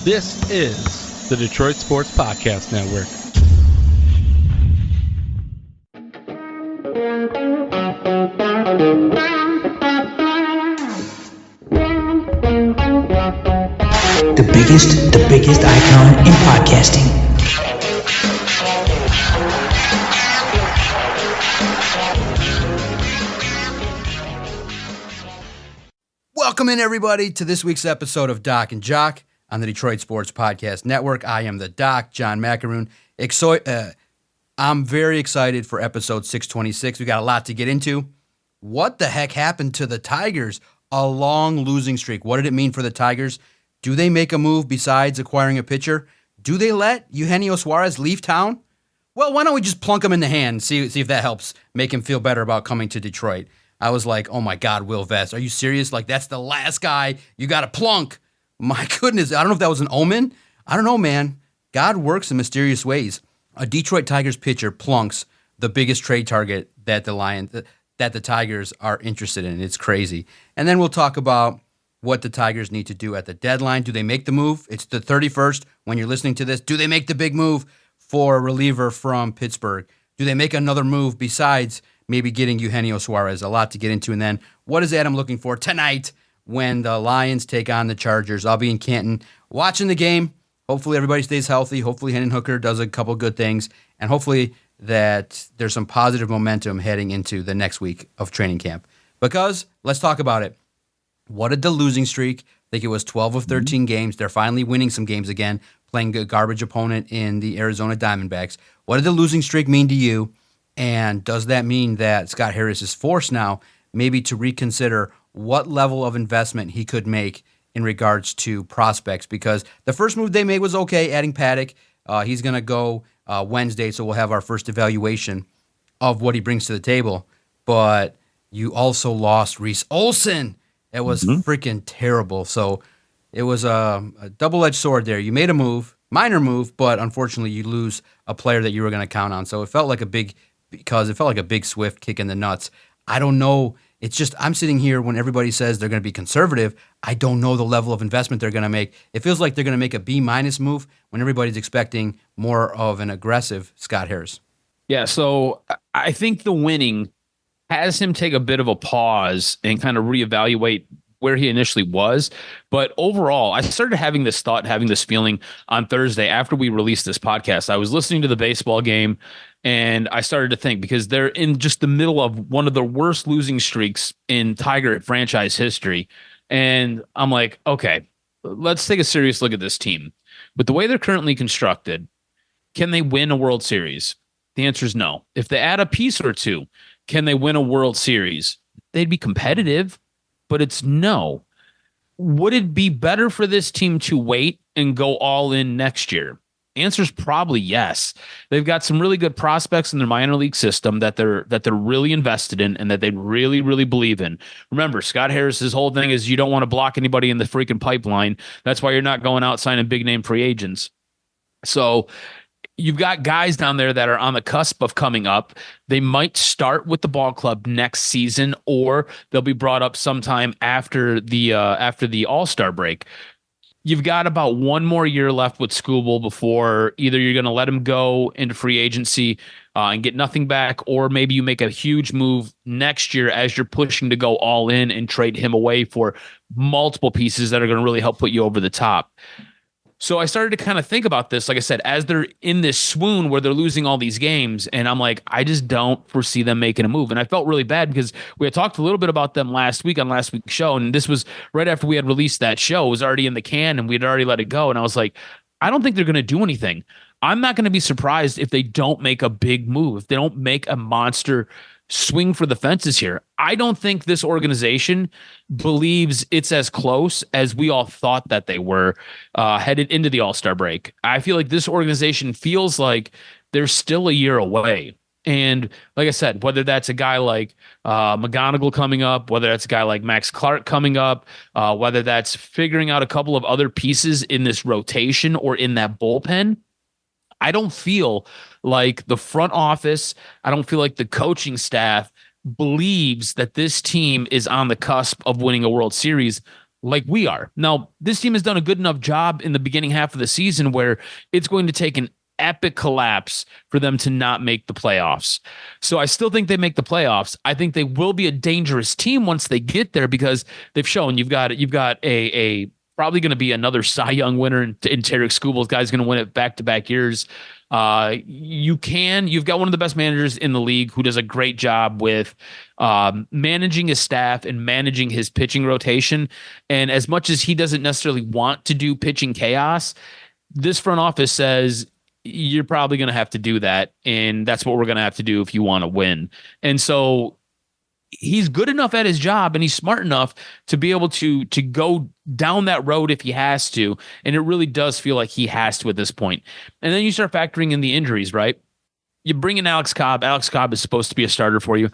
This is the Detroit Sports Podcast Network. The biggest icon in podcasting. Welcome in, everybody, to this week's episode of DocNJock on the Detroit Sports Podcast Network. I am the Doc, John Macaroon. I'm very excited for episode 626. We got a lot to get into. What the heck happened to the Tigers? A long losing streak. What did it mean for the Tigers? Do they make a move besides acquiring a pitcher? Do they let Eugenio Suarez leave town? Well, why don't we just plunk him in the hand, see if that helps make him feel better about coming to Detroit. I was like, oh my God, Will Vest, are you serious? Like, that's the last guy you got to plunk. My goodness, I don't know if that was an omen. I don't know, man. God works in mysterious ways. A Detroit Tigers pitcher plunks the biggest trade target that the Tigers are interested in. It's crazy. And then we'll talk about what the Tigers need to do at the deadline. Do they make the move? It's the 31st when you're listening to this. Do they make the big move for a reliever from Pittsburgh? Do they make another move besides maybe getting Eugenio Suarez? A lot to get into. And then what is Adam looking for tonight when the Lions take on the Chargers? I'll be in Canton watching the game. Hopefully everybody stays healthy. Hopefully Hendon Hooker does a couple good things. And hopefully that there's some positive momentum heading into the next week of training camp. Because let's talk about it. What did the losing streak? I think it was 12 of 13 games. They're finally winning some games again, playing a garbage opponent in the Arizona Diamondbacks. What did the losing streak mean to you? And does that mean that Scott Harris is forced now maybe to reconsider what level of investment he could make in regards to prospects? Because the first move they made was okay, adding Paddock. He's going to go Wednesday, so we'll have our first evaluation of what he brings to the table. But you also lost Reese Olson. It was freaking terrible. So it was a double-edged sword there. You made a move, minor move, but unfortunately you lose a player that you were going to count on. So it felt like a big Swift kick in the nuts. I don't know. It's just I'm sitting here when everybody says they're going to be conservative. I don't know the level of investment they're going to make. It feels like they're going to make a B-minus move when everybody's expecting more of an aggressive Scott Harris. Yeah, so I think the winning has him take a bit of a pause and kind of reevaluate where he initially was. But overall, I started having this thought, having this feeling on Thursday after we released this podcast. I was listening to the baseball game and I started to think, because they're in just the middle of one of the worst losing streaks in Tiger franchise history. And I'm like, okay, let's take a serious look at this team. With the way they're currently constructed, can they win a World Series? The answer is no. If they add a piece or two, can they win a World Series? They'd be competitive, but it's no. Would it be better for this team to wait and go all in next year? Answer is probably yes. They've got some really good prospects in their minor league system that they're really invested in and that they really, really believe in. Remember, Scott Harris's whole thing is you don't want to block anybody in the freaking pipeline. That's why you're not going out signing big name free agents. So you've got guys down there that are on the cusp of coming up. They might start with the ball club next season, or they'll be brought up sometime after the All-Star break. You've got about one more year left with Skubal before either you're going to let him go into free agency and get nothing back, or maybe you make a huge move next year as you're pushing to go all in and trade him away for multiple pieces that are going to really help put you over the top. So I started to kind of think about this, like I said, as they're in this swoon where they're losing all these games. And I'm like, I just don't foresee them making a move. And I felt really bad because we had talked a little bit about them last week on last week's show. And this was right after we had released that show. It was already in the can and we'd already let it go. And I was like, I don't think they're going to do anything. I'm not going to be surprised if they don't make a big move, if they don't make a monster swing for the fences here. I don't think this organization believes it's as close as we all thought that they were headed into the All-Star break. I feel like this organization feels like they're still a year away. And like I said, whether that's a guy like McGonigal coming up, whether that's a guy like Max Clark coming up, whether that's figuring out a couple of other pieces in this rotation or in that bullpen, I don't feel like the front office, I don't feel like the coaching staff believes that this team is on the cusp of winning a World Series like we are. Now, this team has done a good enough job in the beginning half of the season where it's going to take an epic collapse for them to not make the playoffs. So I still think they make the playoffs. I think they will be a dangerous team once they get there because they've shown you've got a probably going to be another Cy Young winner in Tarek Skubal. Guy's going to win it back-to-back years. You've got one of the best managers in the league who does a great job with managing his staff and managing his pitching rotation. And as much as he doesn't necessarily want to do pitching chaos, this front office says you're probably going to have to do that. And that's what we're going to have to do if you want to win. And so he's good enough at his job and he's smart enough to be able to go down that road if he has to. And it really does feel like he has to at this point. And then you start factoring in the injuries, right? You bring in Alex Cobb. Alex Cobb is supposed to be a starter for you.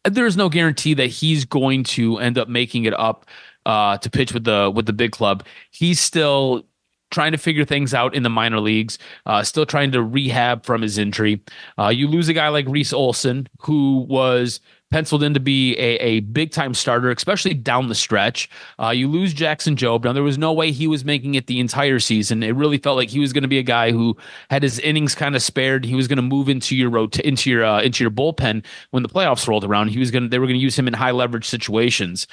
There is no guarantee that he's going to end up making it up to pitch with the big club. He's still trying to figure things out in the minor leagues, still trying to rehab from his injury. You lose a guy like Reese Olson, who was penciled in to be a big-time starter, especially down the stretch. You lose Jackson Jobe. Now, there was no way he was making it the entire season. It really felt like he was going to be a guy who had his innings kind of spared. He was going to move into your bullpen when the playoffs rolled around. They were going to use him in high-leverage situations.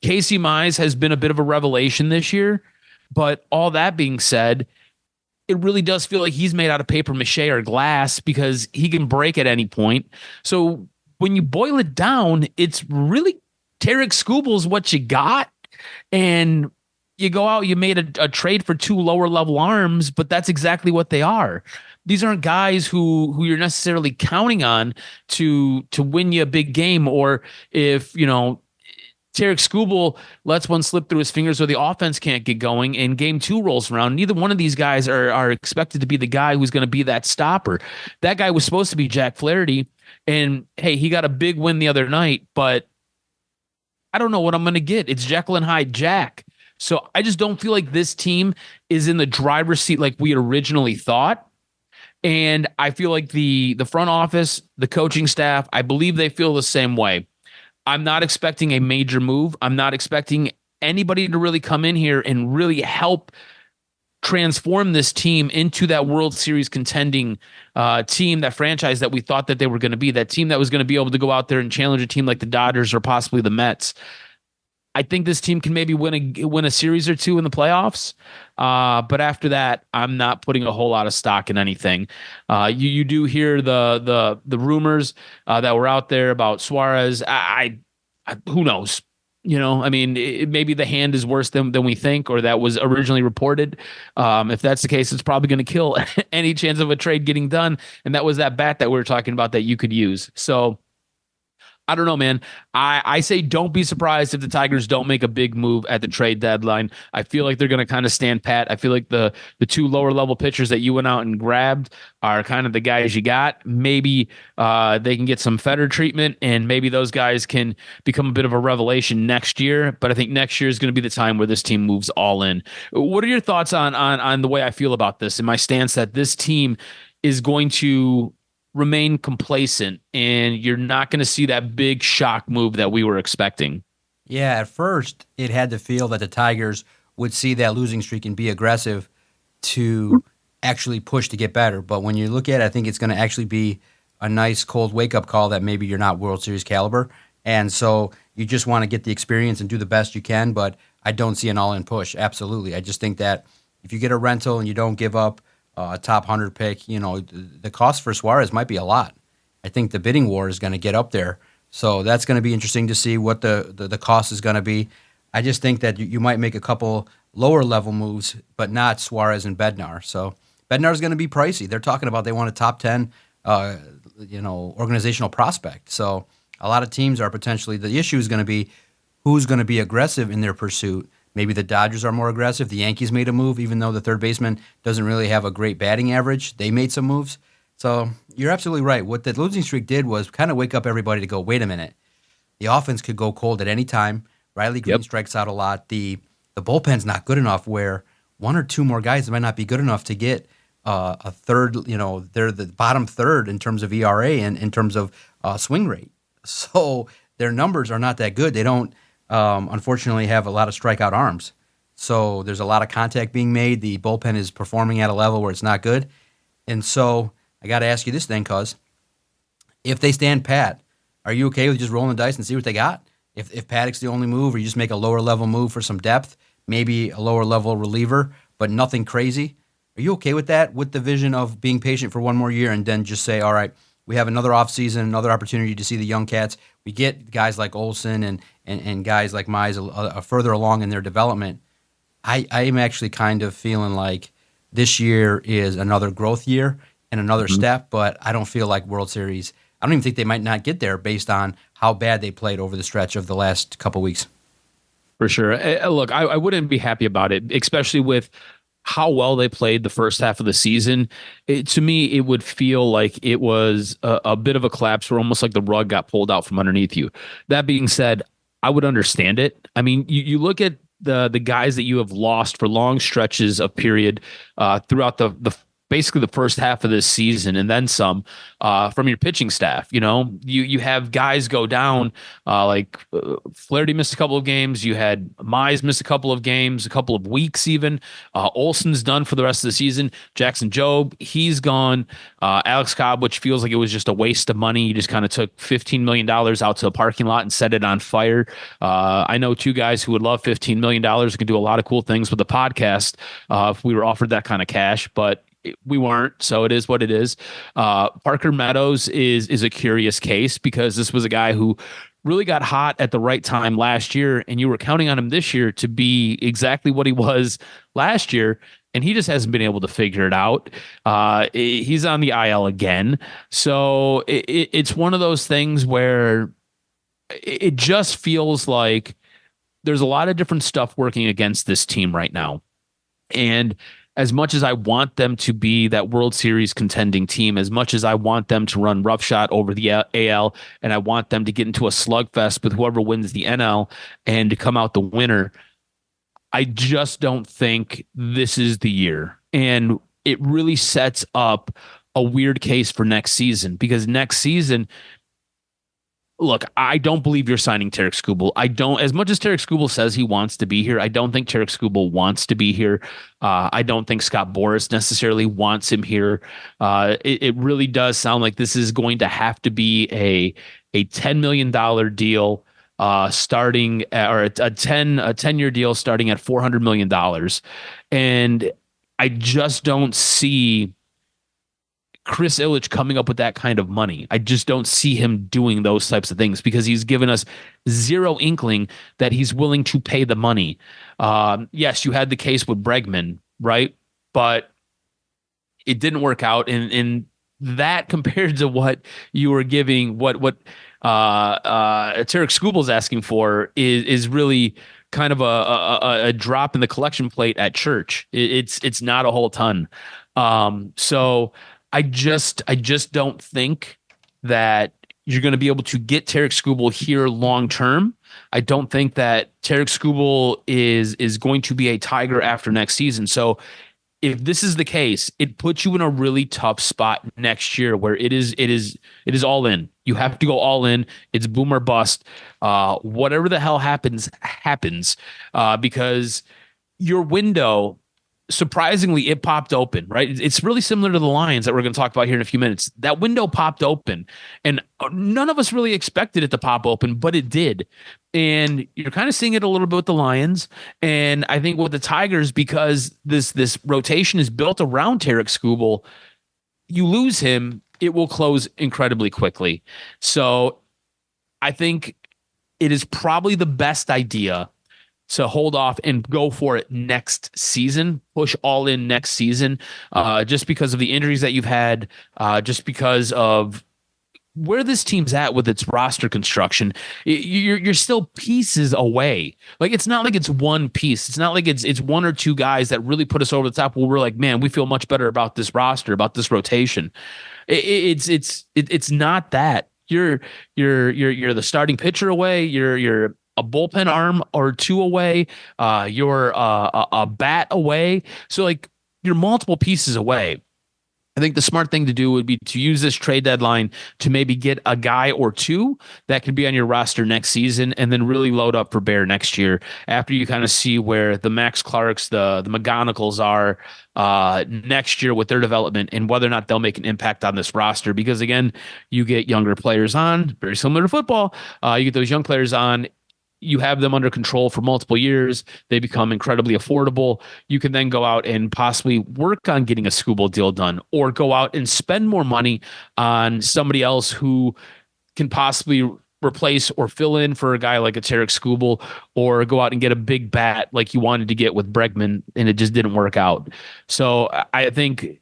Casey Mize has been a bit of a revelation this year, but all that being said, it really does feel like he's made out of paper mache or glass because he can break at any point. So when you boil it down, it's really Tarek Skubal's what you got. And you go out, you made a trade for 2 lower level arms, but that's exactly what they are. These aren't guys who you're necessarily counting on to win you a big game, or if, Tarek Skubal lets one slip through his fingers or the offense can't get going and game 2 rolls around. Neither one of these guys are expected to be the guy who's going to be that stopper. That guy was supposed to be Jack Flaherty. And hey, he got a big win the other night, but I don't know what I'm going to get. It's Jekyll and Hyde Jack. So I just don't feel like this team is in the driver's seat like we had originally thought. And I feel like the front office, the coaching staff, I believe they feel the same way. I'm not expecting a major move. I'm not expecting anybody to really come in here and really help transform this team into that World Series contending team, that franchise that we thought that they were going to be, that team that was going to be able to go out there and challenge a team like the Dodgers or possibly the Mets. I think this team can maybe win a series or 2 in the playoffs. But after that, I'm not putting a whole lot of stock in anything. You do hear the rumors that were out there about Suarez. I who knows? Maybe the hand is worse than we think, or that was originally reported. If that's the case, it's probably going to kill any chance of a trade getting done. And that was that bat that we were talking about that you could use. So I don't know, man. I say don't be surprised if the Tigers don't make a big move at the trade deadline. I feel like they're going to kind of stand pat. I feel like the 2 lower level pitchers that you went out and grabbed are kind of the guys you got. Maybe they can get some Fetter treatment, and maybe those guys can become a bit of a revelation next year. But I think next year is going to be the time where this team moves all in. What are your thoughts on the way I feel about this and my stance that this team is going to remain complacent and you're not going to see that big shock move that we were expecting? Yeah, at first it had to feel that the Tigers would see that losing streak and be aggressive to actually push to get better. But when you look at it, I think it's going to actually be a nice cold wake-up call that maybe you're not World Series caliber. And so you just want to get the experience and do the best you can, but I don't see an all-in push. Absolutely. I just think that if you get a rental and you don't give up a top 100 pick, the cost for Suarez might be a lot. I think the bidding war is going to get up there. So that's going to be interesting to see what the cost is going to be. I just think that you might make a couple lower level moves, but not Suarez and Bednar. So Bednar is going to be pricey. They're talking about they want a top 10, organizational prospect. So a lot of teams are potentially, the issue is going to be who's going to be aggressive in their pursuit. Maybe the Dodgers are more aggressive. The Yankees made a move, even though the third baseman doesn't really have a great batting average. They made some moves. So you're absolutely right. What the losing streak did was kind of wake up everybody to go, wait a minute. The offense could go cold at any time. Riley Green strikes out a lot. The bullpen's not good enough where 1 or 2 more guys might not be good enough to get a third, they're the bottom third in terms of ERA and in terms of swing rate. So their numbers are not that good. They don't unfortunately have a lot of strikeout arms. So there's a lot of contact being made. The bullpen is performing at a level where it's not good. And so I got to ask you this then, cuz if they stand pat, are you okay with just rolling the dice and see what they got? If Paddock's the only move, or you just make a lower level move for some depth, maybe a lower level reliever, but nothing crazy. Are you okay with that, with the vision of being patient for one more year and then just say, all right, we have another offseason, another opportunity to see the young cats. We get guys like Olsen and guys like Mize further along in their development. I am actually kind of feeling like this year is another growth year and another step, but I don't feel like World Series. I don't even think they might not get there based on how bad they played over the stretch of the last couple weeks. For sure. Look, I wouldn't be happy about it, especially with how well they played the first half of the season. To me, it would feel like it was a bit of a collapse, or almost like the rug got pulled out from underneath you. That being said, I would understand it. I mean, you look at the guys that you have lost for long stretches of period throughout the basically the first half of this season, and then some from your pitching staff. You have guys go down like Flaherty missed a couple of games. You had Mize miss a couple of games, a couple of weeks even. Olsen's done for the rest of the season. Jackson Jobe, he's gone. Alex Cobb, which feels like it was just a waste of money. You just kind of took $15 million out to a parking lot and set it on fire. I know two guys who would love $15 million, who can do a lot of cool things with the podcast if we were offered that kind of cash, but we weren't, so it is what it is. Parker Meadows is a curious case, because this was a guy who really got hot at the right time last year, and you were counting on him this year to be exactly what he was last year, and he just hasn't been able to figure it out. He's on the IL again, so it's one of those things where it just feels like there's a lot of different stuff working against this team right now, and as much as I want them to be that World Series contending team, as much as I want them to run roughshod over the AL, and I want them to get into a slugfest with whoever wins the NL and to come out the winner, I just don't think this is the year. And it really sets up a weird case for next season, because next season, look, I don't believe you're signing Tarek Skubal. I don't, as much as Tarek Skubal says he wants to be here, I don't think Tarek Skubal wants to be here. I don't think Scott Boras necessarily wants him here. It really does sound like this is going to have to be a $10 million deal starting or a 10-year deal starting at $400 million. And I just don't see Chris Ilitch coming up with that kind of money. I just don't see him doing those types of things, because he's given us zero inkling that he's willing to pay the money. Yes, you had the case with Bregman, right? But it didn't work out. And that, compared to what you were giving, what Tarek Skubal's asking for is really kind of a drop in the collection plate at church. It's not a whole ton. So I just don't think that you're going to be able to get Tarek Skubal here long term. I don't think that Tarek Skubal is going to be a Tiger after next season. So if this is the case, it puts you in a really tough spot next year, where it is all in. You have to go all in. It's boom or bust. Whatever the hell happens, because your window, surprisingly, it popped open, right? It's really similar to the Lions that we're going to talk about here in a few minutes. That window popped open, and none of us really expected it to pop open, but it did. And you're kind of seeing it a little bit with the Lions, and I think with the Tigers, because this rotation is built around Tarek Skubal, you lose him, it will close incredibly quickly. So I think it is probably the best idea to hold off and go for it next season, push all in next season, just because of the injuries that you've had, just because of where this team's at with its roster construction. You're still pieces away. Like, it's not like it's one piece. It's not like it's one or two guys that really put us over the top where we're like, man, we feel much better about this roster, about this rotation. It's not that. You're the starting pitcher away. You're a bullpen arm or two away. You're a bat away. So, like, you're multiple pieces away. I think the smart thing to do would be to use this trade deadline to maybe get a guy or two that could be on your roster next season, and then really load up for Bear next year after you kind of see where the Max Clarks, the McGonagalls are next year with their development and whether or not they'll make an impact on this roster. Because again, you get younger players on, very similar to football. You get those young players on. You have them under control for multiple years. They become incredibly affordable. You can then go out and possibly work on getting a Scooble deal done, or go out and spend more money on somebody else who can possibly replace or fill in for a guy like a Tarek Scooble, or go out and get a big bat like you wanted to get with Bregman, and it just didn't work out. So I think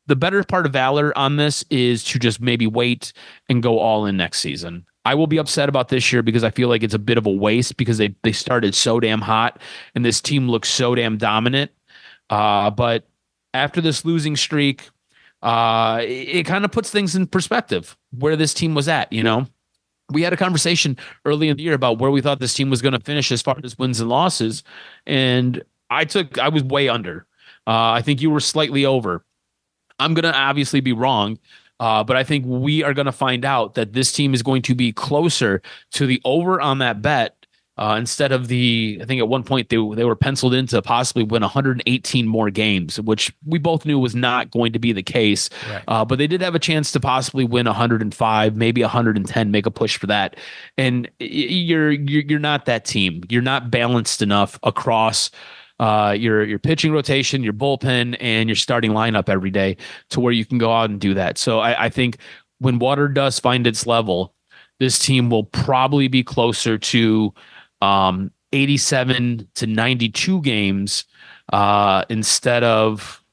the better part of valor on this is to just maybe wait and go all in next season. I will be upset about this year because I feel like it's a bit of a waste, because they started so damn hot and this team looks so damn dominant. But after this losing streak, it kind of puts things in perspective where this team was at. We had a conversation early in the year about where we thought this team was going to finish as far as wins and losses, and I was way under. I think you were slightly over. I'm going to obviously be wrong. But I think we are going to find out that this team is going to be closer to the over on that bet, instead of I think at one point they were penciled in to possibly win 118 more games, which we both knew was not going to be the case. Right. But they did have a chance to possibly win 105, maybe 110, make a push for that. And you're not that team. You're not balanced enough across your pitching rotation, your bullpen, and your starting lineup every day to where you can go out and do that. So I think when water does find its level, this team will probably be closer to 87 to 92 games instead of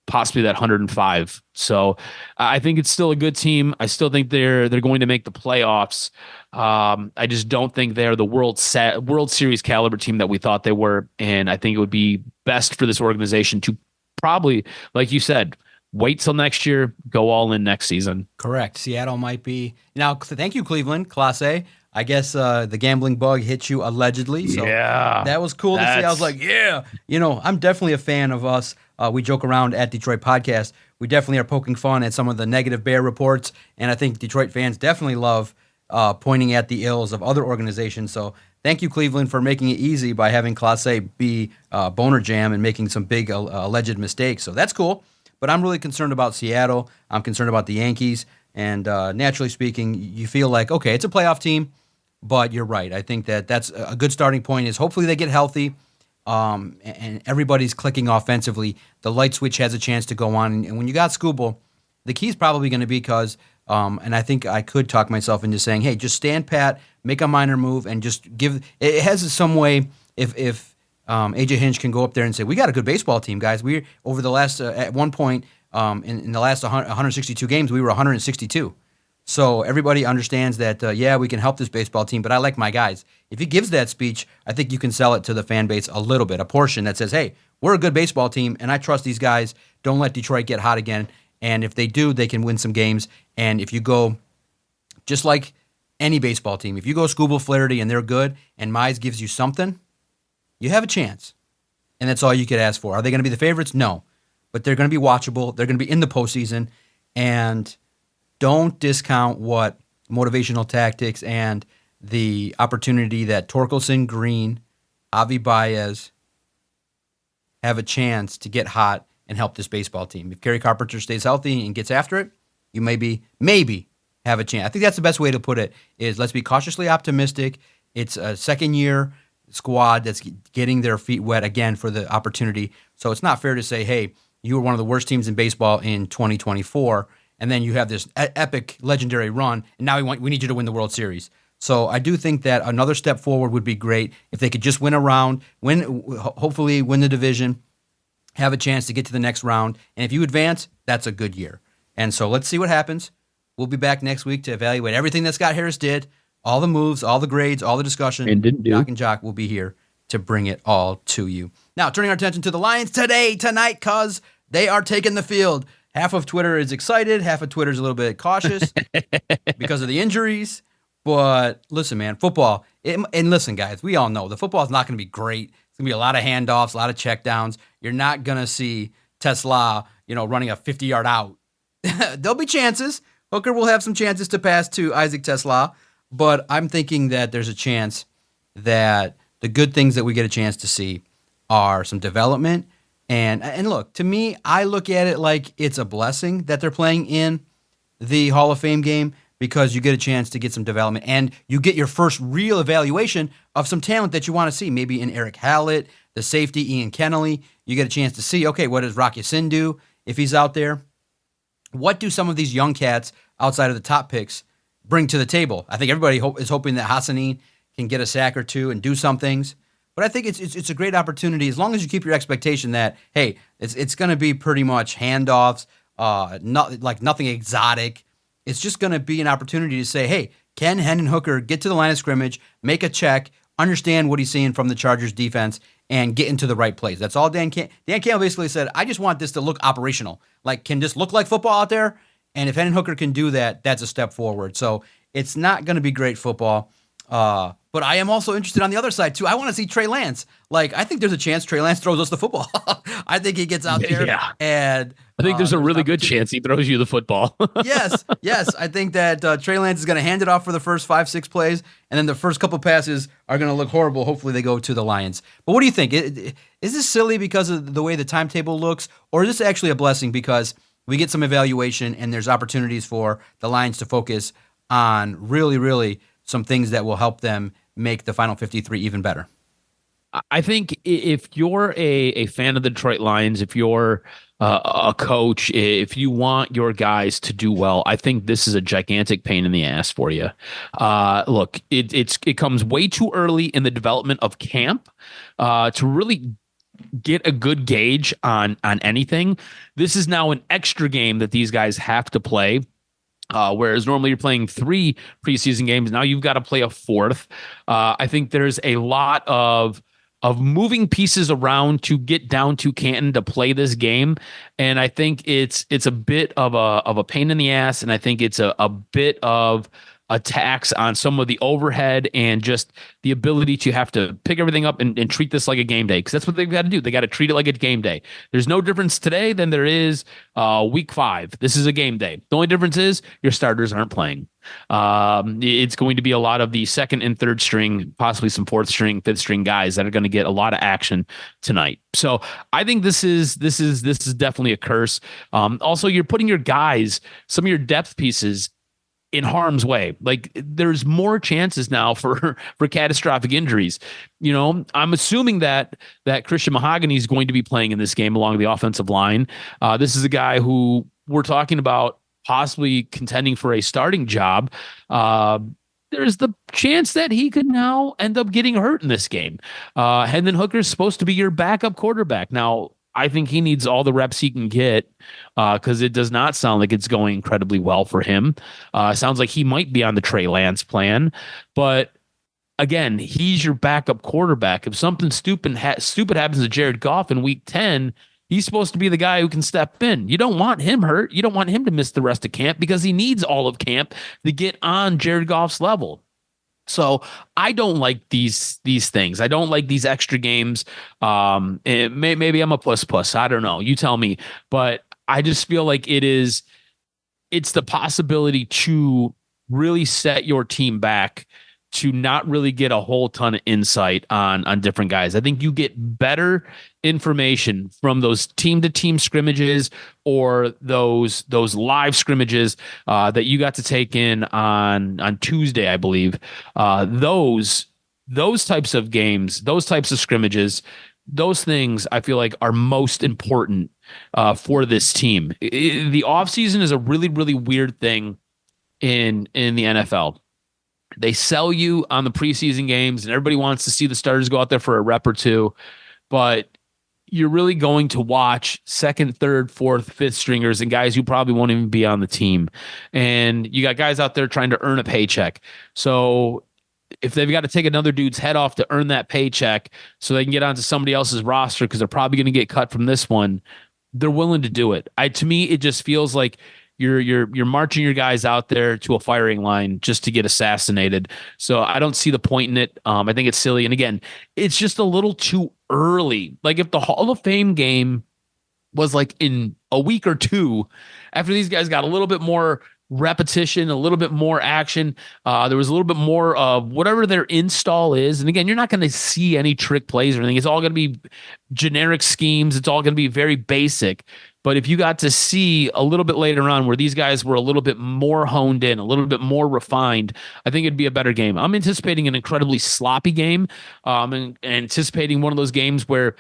possibly that 105. So I think it's still a good team. I still think they're going to make the playoffs. I just don't think they're the World Series caliber team that we thought they were. And I think it would be best for this organization to probably, like you said, wait till next year, go all in next season. Correct. Seattle might be. Now, thank you, Cleveland, Class A. I guess the gambling bug hit you allegedly. So yeah, that was cool to see. I was like, yeah. I'm definitely a fan of us. We joke around at Detroit Podcast. We definitely are poking fun at some of the negative Bear reports. And I think Detroit fans definitely love pointing at the ills of other organizations. So thank you, Cleveland, for making it easy by having Class A be boner jam and making some big alleged mistakes. So that's cool. But I'm really concerned about Seattle. I'm concerned about the Yankees. And naturally speaking, you feel like, okay, it's a playoff team. But you're right. I think that's a good starting point is hopefully they get healthy and everybody's clicking offensively. The light switch has a chance to go on. And when you got Scooble, the key is probably going to be because and I think I could talk myself into saying, hey, just stand pat, make a minor move, and just give – it has some way if AJ Hinch can go up there and say, we got a good baseball team, guys. We over the last at one point in the last 162 games, we were 162. So everybody understands that, we can help this baseball team, but I like my guys. If he gives that speech, I think you can sell it to the fan base a little bit, a portion that says, hey, we're a good baseball team, and I trust these guys. Don't let Detroit get hot again. And if they do, they can win some games. And if you go, just like any baseball team, if you go Scooble Flaherty and they're good, and Mize gives you something, you have a chance. And that's all you could ask for. Are they going to be the favorites? No. But they're going to be watchable. They're going to be in the postseason. And don't discount what motivational tactics and the opportunity that Torkelson, Green, Avi Baez have a chance to get hot and help this baseball team. If Kerry Carpenter stays healthy and gets after it, you maybe have a chance. I think that's the best way to put it is let's be cautiously optimistic. It's a second-year squad that's getting their feet wet again for the opportunity. So it's not fair to say, hey, you were one of the worst teams in baseball in 2024, and then you have this epic, legendary run, and now we need you to win the World Series. So I do think that another step forward would be great if they could just win a round, hopefully win the division, have a chance to get to the next round. And if you advance, that's a good year. And so let's see what happens. We'll be back next week to evaluate everything that Scott Harris did, all the moves, all the grades, all the discussion. And didn't do. Doc and Jock will be here to bring it all to you. Now, turning our attention to the Lions tonight, because they are taking the field. Half of Twitter is excited. Half of Twitter is a little bit cautious because of the injuries. But listen, man, football. And listen, guys, we all know the football is not going to be great. It's going to be a lot of handoffs, a lot of checkdowns. You're not going to see Tesla, running a 50-yard out. There'll be chances. Hooker will have some chances to pass to Isaac Tesla, but I'm thinking that there's a chance that the good things that we get a chance to see are some development. And look, to me, I look at it like it's a blessing that they're playing in the Hall of Fame game, because you get a chance to get some development and you get your first real evaluation of some talent that you want to see. Maybe in Eric Hallett, the safety, Ian Kennelly. You get a chance to see, okay, what does Rocky Sin do if he's out there? What do some of these young cats outside of the top picks bring to the table? I think everybody is hoping that Hassanin can get a sack or two and do some things. But I think it's a great opportunity, as long as you keep your expectation that, hey, it's going to be pretty much handoffs, nothing exotic. It's just going to be an opportunity to say, hey, can Hendon Hooker get to the line of scrimmage, make a check, understand what he's seeing from the Chargers defense, and get into the right place? That's all Dan Campbell basically said. I just want this to look operational. Like, can this look like football out there? And if Hendon Hooker can do that, that's a step forward. So it's not going to be great football. But I am also interested on the other side, too. I want to see Trey Lance. Like, I think there's a chance Trey Lance throws us the football. I think he gets out there. Yeah. And I think there's a really good chance he throws you the football. Yes. I think that Trey Lance is going to hand it off for the first 5-6 plays, and then the first couple passes are going to look horrible. Hopefully they go to the Lions. But what do you think? Is this silly because of the way the timetable looks, or is this actually a blessing because we get some evaluation and there's opportunities for the Lions to focus on really, really some things that will help them make the final 53 even better? I think if you're a fan of the Detroit Lions, if you're a coach, if you want your guys to do well, I think this is a gigantic pain in the ass for you. Look, it comes way too early in the development of camp to really get a good gauge on anything. This is now an extra game that these guys have to play. Whereas normally you're playing 3 preseason games, now you've got to play a 4th. I think there's a lot of moving pieces around to get down to Canton to play this game, and I think it's a bit of a pain in the ass, and I think it's a bit of a tax on some of the overhead and just the ability to have to pick everything up and treat this like a game day, because that's what they've got to do. They got to treat it like a game day. There's no difference today than there is week 5. This is a game day. The only difference is your starters aren't playing. It's going to be a lot of the second and third string, possibly some fourth string, fifth string guys that are going to get a lot of action tonight. So I think this is definitely a curse. Also, you're putting your guys, some of your depth pieces, in harm's way. Like, there's more chances now for catastrophic injuries. I'm assuming that Christian Mahogany is going to be playing in this game along the offensive line. This is a guy who we're talking about possibly contending for a starting job. There's the chance that he could now end up getting hurt in this game. Hendon Hooker is supposed to be your backup quarterback. Now, I think he needs all the reps he can get because it does not sound like it's going incredibly well for him. Sounds like he might be on the Trey Lance plan. But again, he's your backup quarterback. If something stupid happens to Jared Goff in week 10, he's supposed to be the guy who can step in. You don't want him hurt. You don't want him to miss the rest of camp because he needs all of camp to get on Jared Goff's level. So I don't like these things. I don't like these extra games. Maybe I'm a puss. I don't know. You tell me. But I just feel like it's the possibility to really set your team back to not really get a whole ton of insight on different guys. I think you get better information from those team-to-team scrimmages or those live scrimmages that you got to take in on Tuesday, I believe. Those types of games, those types of scrimmages, those things I feel like are most important for this team. The offseason is a really, really weird thing in the NFL. They sell you on the preseason games, and everybody wants to see the starters go out there for a rep or two, but you're really going to watch second, third, fourth, fifth stringers and guys who probably won't even be on the team. And you got guys out there trying to earn a paycheck. So if they've got to take another dude's head off to earn that paycheck so they can get onto somebody else's roster because they're probably going to get cut from this one, they're willing to do it. To me, it just feels like you're marching your guys out there to a firing line just to get assassinated. So I don't see the point in it. I think it's silly. And again, it's just a little too early. Like, if the Hall of Fame game was like in a week or two after these guys got a little bit more repetition, a little bit more action. There was a little bit more of whatever their install is. And again, you're not going to see any trick plays or anything. It's all going to be generic schemes. It's all going to be very basic. But if you got to see a little bit later on where these guys were a little bit more honed in, a little bit more refined, I think it'd be a better game. I'm anticipating an incredibly sloppy game, and anticipating one of those games where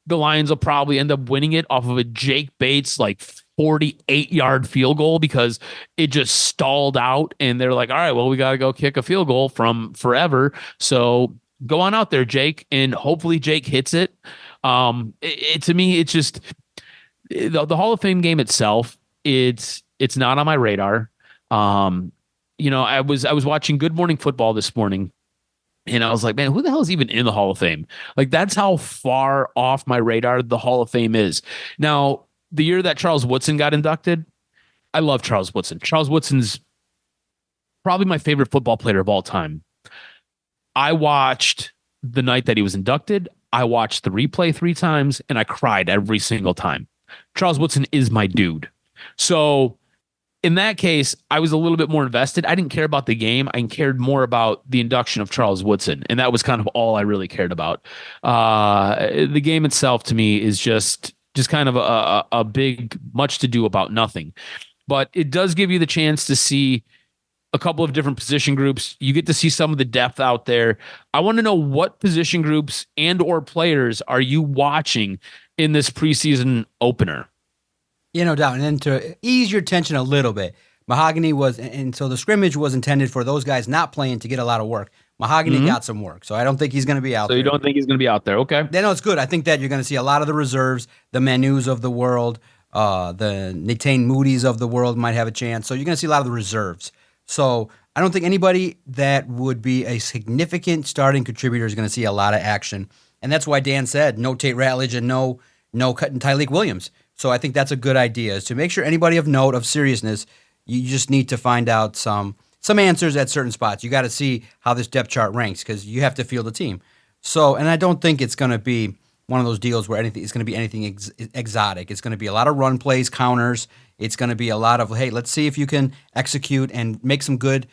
the Lions will probably end up winning it off of a Jake Bates 48-yard field goal because it just stalled out and they're like, all right, well, we got to go kick a field goal from forever. So go on out there, Jake, and hopefully Jake hits it. To me, it's just the Hall of Fame game itself. It's not on my radar. I was watching Good Morning Football this morning. And I was like, man, who the hell is even in the Hall of Fame? That's how far off my radar the Hall of Fame is. Now, the year that Charles Woodson got inducted, I love Charles Woodson. Charles Woodson's probably my favorite football player of all time. I watched the night that he was inducted. I watched the replay 3 times, and I cried every single time. Charles Woodson is my dude. So in that case, I was a little bit more invested. I didn't care about the game. I cared more about the induction of Charles Woodson. And that was kind of all I really cared about. The game itself to me is just kind of a big, much to do about nothing. But it does give you the chance to see a couple of different position groups. You get to see some of the depth out there. I want to know what position groups and or players are you watching in this preseason opener? No doubt. And then to ease your tension a little bit, Mahogany was, and so the scrimmage was intended for those guys not playing to get a lot of work. Mahogany got some work, so I don't think he's going to be out there. So you don't think he's going to be out there? Okay. No, it's good. I think that you're going to see a lot of the reserves, the Manus of the world, the Natane Moody's of the world might have a chance. So you're going to see a lot of the reserves. So I don't think anybody that would be a significant starting contributor is going to see a lot of action. And that's why Dan said no Tate Ratledge and no cutting Tyleek Williams. So I think that's a good idea, is to make sure anybody of note, of seriousness, you just need to find out some answers at certain spots. You got to see how this depth chart ranks because you have to field the team. So, and I don't think it's going to be one of those deals where it's going to be anything exotic. It's going to be a lot of run plays, counters. It's going to be a lot of, hey, let's see if you can execute and make some good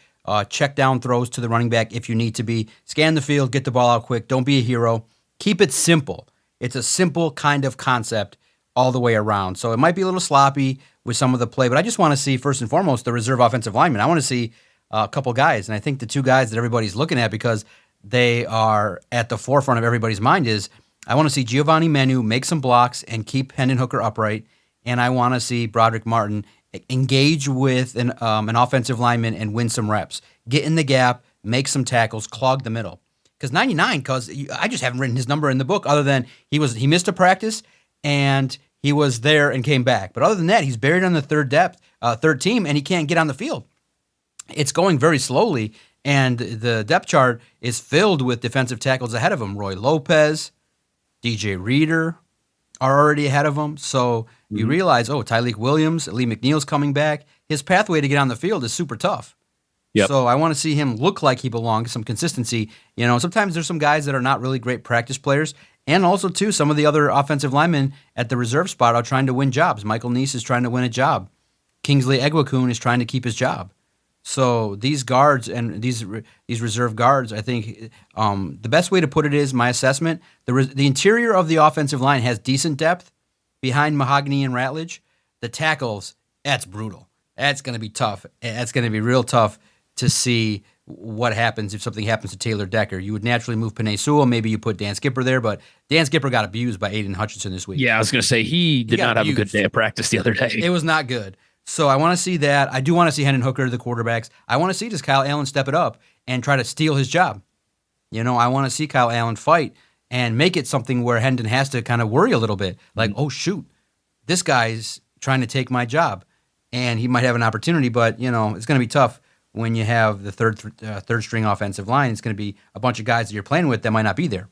check down throws to the running back if you need to be. Scan the field, get the ball out quick. Don't be a hero. Keep it simple. It's a simple kind of concept all the way around. So it might be a little sloppy with some of the play, but I just want to see, first and foremost, the reserve offensive lineman. I want to see a couple guys, and I think the 2 guys that everybody's looking at because they are at the forefront of everybody's mind is I want to see Giovanni Manu make some blocks and keep Hendon Hooker upright, and I want to see Broderick Martin engage with an offensive lineman and win some reps. Get in the gap, make some tackles, clog the middle. Because 99, I just haven't written his number in the book other than he missed a practice and he was there and came back. But other than that, he's buried on the third team, and he can't get on the field. It's going very slowly, and the depth chart is filled with defensive tackles ahead of him. Roy Lopez, DJ Reader are already ahead of him. So you realize, Tyleek Williams, Lee McNeil's coming back. His pathway to get on the field is super tough. Yep. So I want to see him look like he belongs, some consistency. Sometimes there's some guys that are not really great practice players. And also, too, some of the other offensive linemen at the reserve spot are trying to win jobs. Michael Neese is trying to win a job. Kingsley Egwakun is trying to keep his job. So these guards and these reserve guards, I think the best way to put it is, my assessment, the interior of the offensive line has decent depth behind Mahogany and Ratledge. The tackles, that's brutal. That's going to be tough. That's going to be real tough to see what happens if something happens to Taylor Decker. You would naturally move Penei Sewell. Maybe you put Dan Skipper there, but Dan Skipper got abused by Aiden Hutchinson this week. Yeah, I was going to say he did not have a good day of practice the other day. It was not good. So I want to see that. I do want to see Hendon Hooker, the quarterbacks. I want to see, does Kyle Allen step it up and try to steal his job? I want to see Kyle Allen fight and make it something where Hendon has to kind of worry a little bit. Like, oh, shoot, this guy's trying to take my job. And he might have an opportunity, but, it's going to be tough when you have the third string offensive line. It's going to be a bunch of guys that you're playing with that might not be there.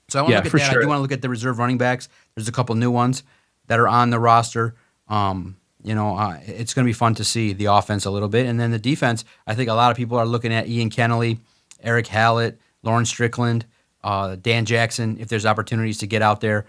So I want to look at that. Sure. I do want to look at the reserve running backs. There's a couple new ones that are on the roster. It's going to be fun to see the offense a little bit. And then the defense, I think a lot of people are looking at Ian Kennelly, Eric Hallett, Lauren Strickland, Dan Jackson, if there's opportunities to get out there.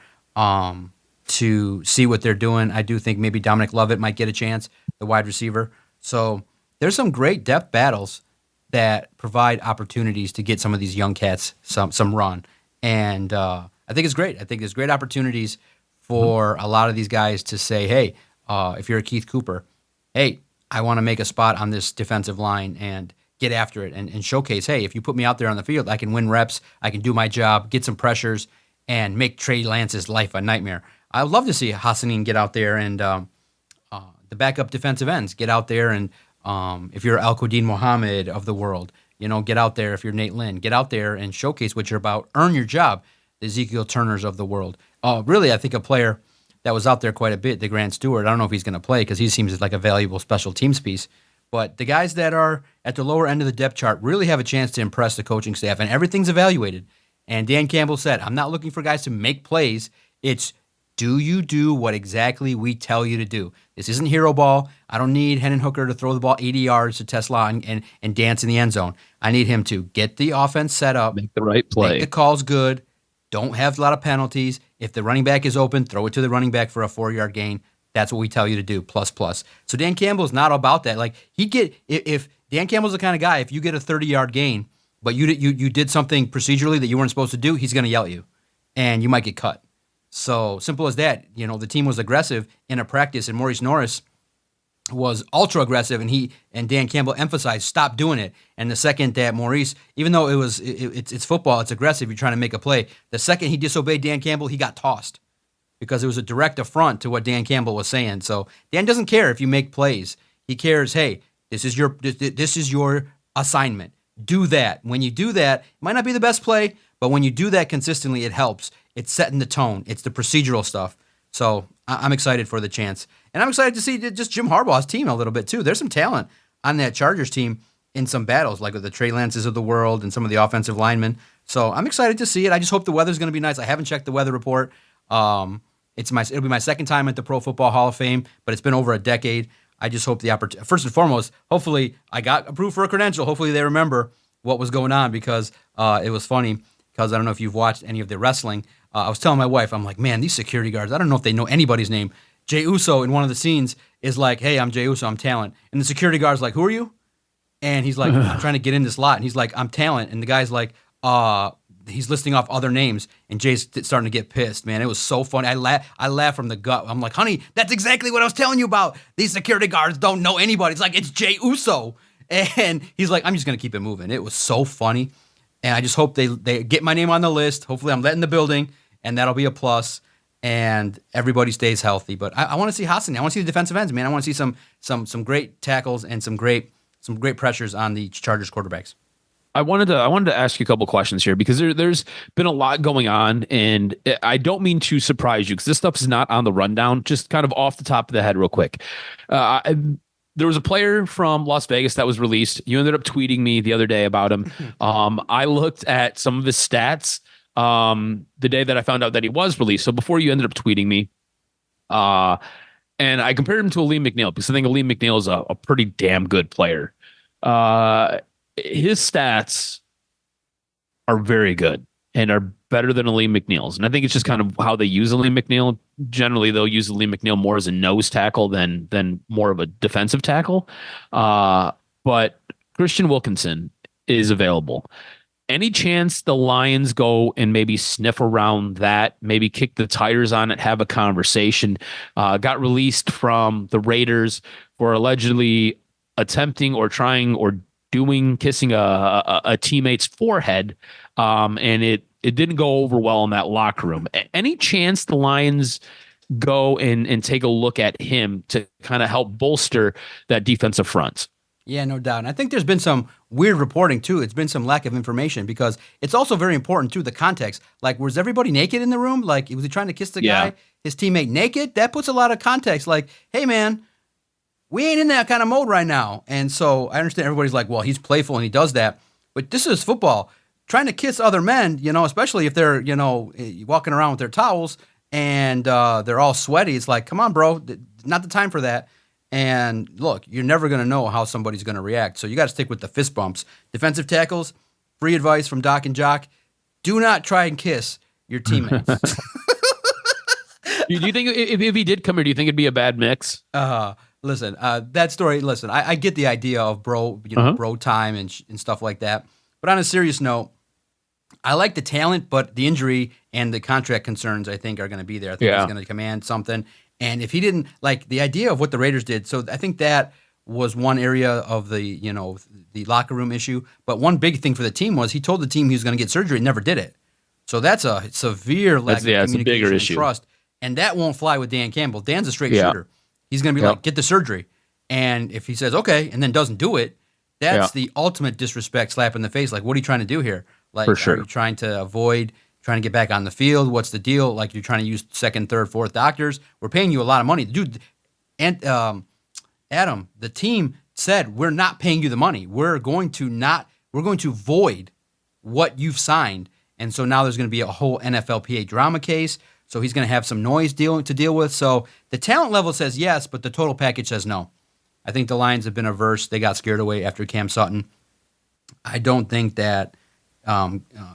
to see what they're doing. I do think maybe Dominic Lovett might get a chance, the wide receiver. So there's some great depth battles that provide opportunities to get some of these young cats some run. And I think it's great. I think there's great opportunities for a lot of these guys to say, hey, if you're a Keith Cooper, hey, I want to make a spot on this defensive line and get after it and showcase, hey, if you put me out there on the field, I can win reps, I can do my job, get some pressures, and make Trey Lance's life a nightmare. I would love to see Hassanin get out there and the backup defensive ends get out there and if you're Al-Quadin Muhammad of the world, get out there. If you're Nate Lynn, get out there and showcase what you're about. Earn your job, the Ezekiel Turners of the world. Really, I think a player that was out there quite a bit, the Grant Stewart. I don't know if he's going to play because he seems like a valuable special teams piece. But the guys that are at the lower end of the depth chart really have a chance to impress the coaching staff, and everything's evaluated. And Dan Campbell said, I'm not looking for guys to make plays. It's, do you do what exactly we tell you to do? This isn't hero ball. I don't need Hendon Hooker to throw the ball 80 yards to Tesla and dance in the end zone. I need him to get the offense set up, make the right play, make the calls good, don't have a lot of penalties. If the running back is open, throw it to the running back for a 4-yard gain. That's what we tell you to do, plus. So Dan Campbell's not about that. Like if Dan Campbell's the kind of guy, if you get a 30-yard gain, but you did something procedurally that you weren't supposed to do, he's going to yell at you, and you might get cut. So simple as that. The team was aggressive in a practice, and Maurice Norris was ultra aggressive, and Dan Campbell emphasized stop doing it. And the second that Maurice, even though it's football, it's aggressive, you're trying to make a play. The second he disobeyed Dan Campbell, he got tossed because it was a direct affront to what Dan Campbell was saying. So Dan doesn't care if you make plays. He cares, hey, this is your assignment. Do that. When you do that, it might not be the best play, but when you do that consistently, it helps. It's setting the tone. It's the procedural stuff. So I'm excited for the chance. And I'm excited to see just Jim Harbaugh's team a little bit, too. There's some talent on that Chargers team in some battles, like with the Trey Lances of the world and some of the offensive linemen. So I'm excited to see it. I just hope the weather's going to be nice. I haven't checked the weather report. It'll be my second time at the Pro Football Hall of Fame, but it's been over a decade. I just hope the opportunity. First and foremost, hopefully I got approved for a credential. Hopefully they remember what was going on because it was funny. Because I don't know if you've watched any of the wrestling. I was telling my wife, I'm like, man, these security guards, I don't know if they know anybody's name. Jey Uso in one of the scenes is like, hey, I'm Jey Uso, I'm talent. And the security guard's like, who are you? And he's like, I'm trying to get in this lot. And he's like, I'm talent. And the guy's like, he's listing off other names. And Jay's starting to get pissed, man. It was so funny. I laugh from the gut. I'm like, honey, that's exactly what I was telling you about. These security guards don't know anybody. It's like, it's Jey Uso. And he's like, I'm just going to keep it moving. It was so funny. And I just hope they get my name on the list. Hopefully I'm letting the building, and that'll be a plus. And everybody stays healthy. But I want to see Hassan. I want to see the defensive ends, man. I want to see some great tackles and some great pressures on the Chargers quarterbacks. I wanted to ask you a couple questions here because there's been a lot going on, and I don't mean to surprise you because this stuff is not on the rundown. Just kind of off the top of the head, real quick. There was a player from Las Vegas that was released. You ended up tweeting me the other day about him. I looked at some of his stats the day that I found out that he was released. So before you ended up tweeting me, and I compared him to Aleem McNeil because I think Aleem McNeil is a pretty damn good player. His stats are very good and are better than Aleem McNeil's. And I think it's just kind of how they use Aleem McNeil. Generally, they'll use Aleem McNeil more as a nose tackle than more of a defensive tackle. But Christian Wilkinson is available. Any chance the Lions go and maybe sniff around that, maybe kick the tires on it, have a conversation? Got released from the Raiders for allegedly attempting or trying or kissing a teammate's forehead, and it didn't go over well in that locker room. Any chance the Lions go and take a look at him to kind of help bolster that defensive front? Yeah, no doubt. And I think there's been some weird reporting, too. It's been some lack of information because it's also very important, too, the context. Like, was everybody naked in the room? Like, was he trying to kiss the guy, his teammate, naked? That puts a lot of context. Like, hey, man, we ain't in that kind of mode right now. And so I understand everybody's like, well, he's playful and he does that. But this is football. Trying to kiss other men, especially if they're, walking around with their towels and they're all sweaty. It's like, come on, bro, not the time for that. And look, you're never going to know how somebody's going to react. So you got to stick with the fist bumps. Defensive tackles, free advice from Doc and Jock. Do not try and kiss your teammates. Do you think if he did come here, do you think it'd be a bad mix? Listen, that story. Listen, I get the idea of bro time and stuff like that. But on a serious note, I like the talent, but the injury and the contract concerns, I think, are going to be there. I think he's going to command something. And if he didn't like the idea of what the Raiders did, so I think that was one area of the locker room issue. But one big thing for the team was he told the team he was going to get surgery and never did it. So that's a severe lack of communication and trust. And that won't fly with Dan Campbell. Dan's a straight shooter. He's going to be like, get the surgery. And if he says, okay, and then doesn't do it, that's the ultimate disrespect, slap in the face. Like, what are you trying to do here? Like, are you trying to avoid trying to get back on the field? What's the deal? Like, you're trying to use second, third, fourth doctors. We're paying you a lot of money. Dude, and Adam, the team said, we're not paying you the money. We're going to void what you've signed. And so now there's going to be a whole NFLPA drama case. So he's going to have some noise to deal with. So the talent level says yes, but the total package says no. I think the Lions have been averse. They got scared away after Cam Sutton. I don't think that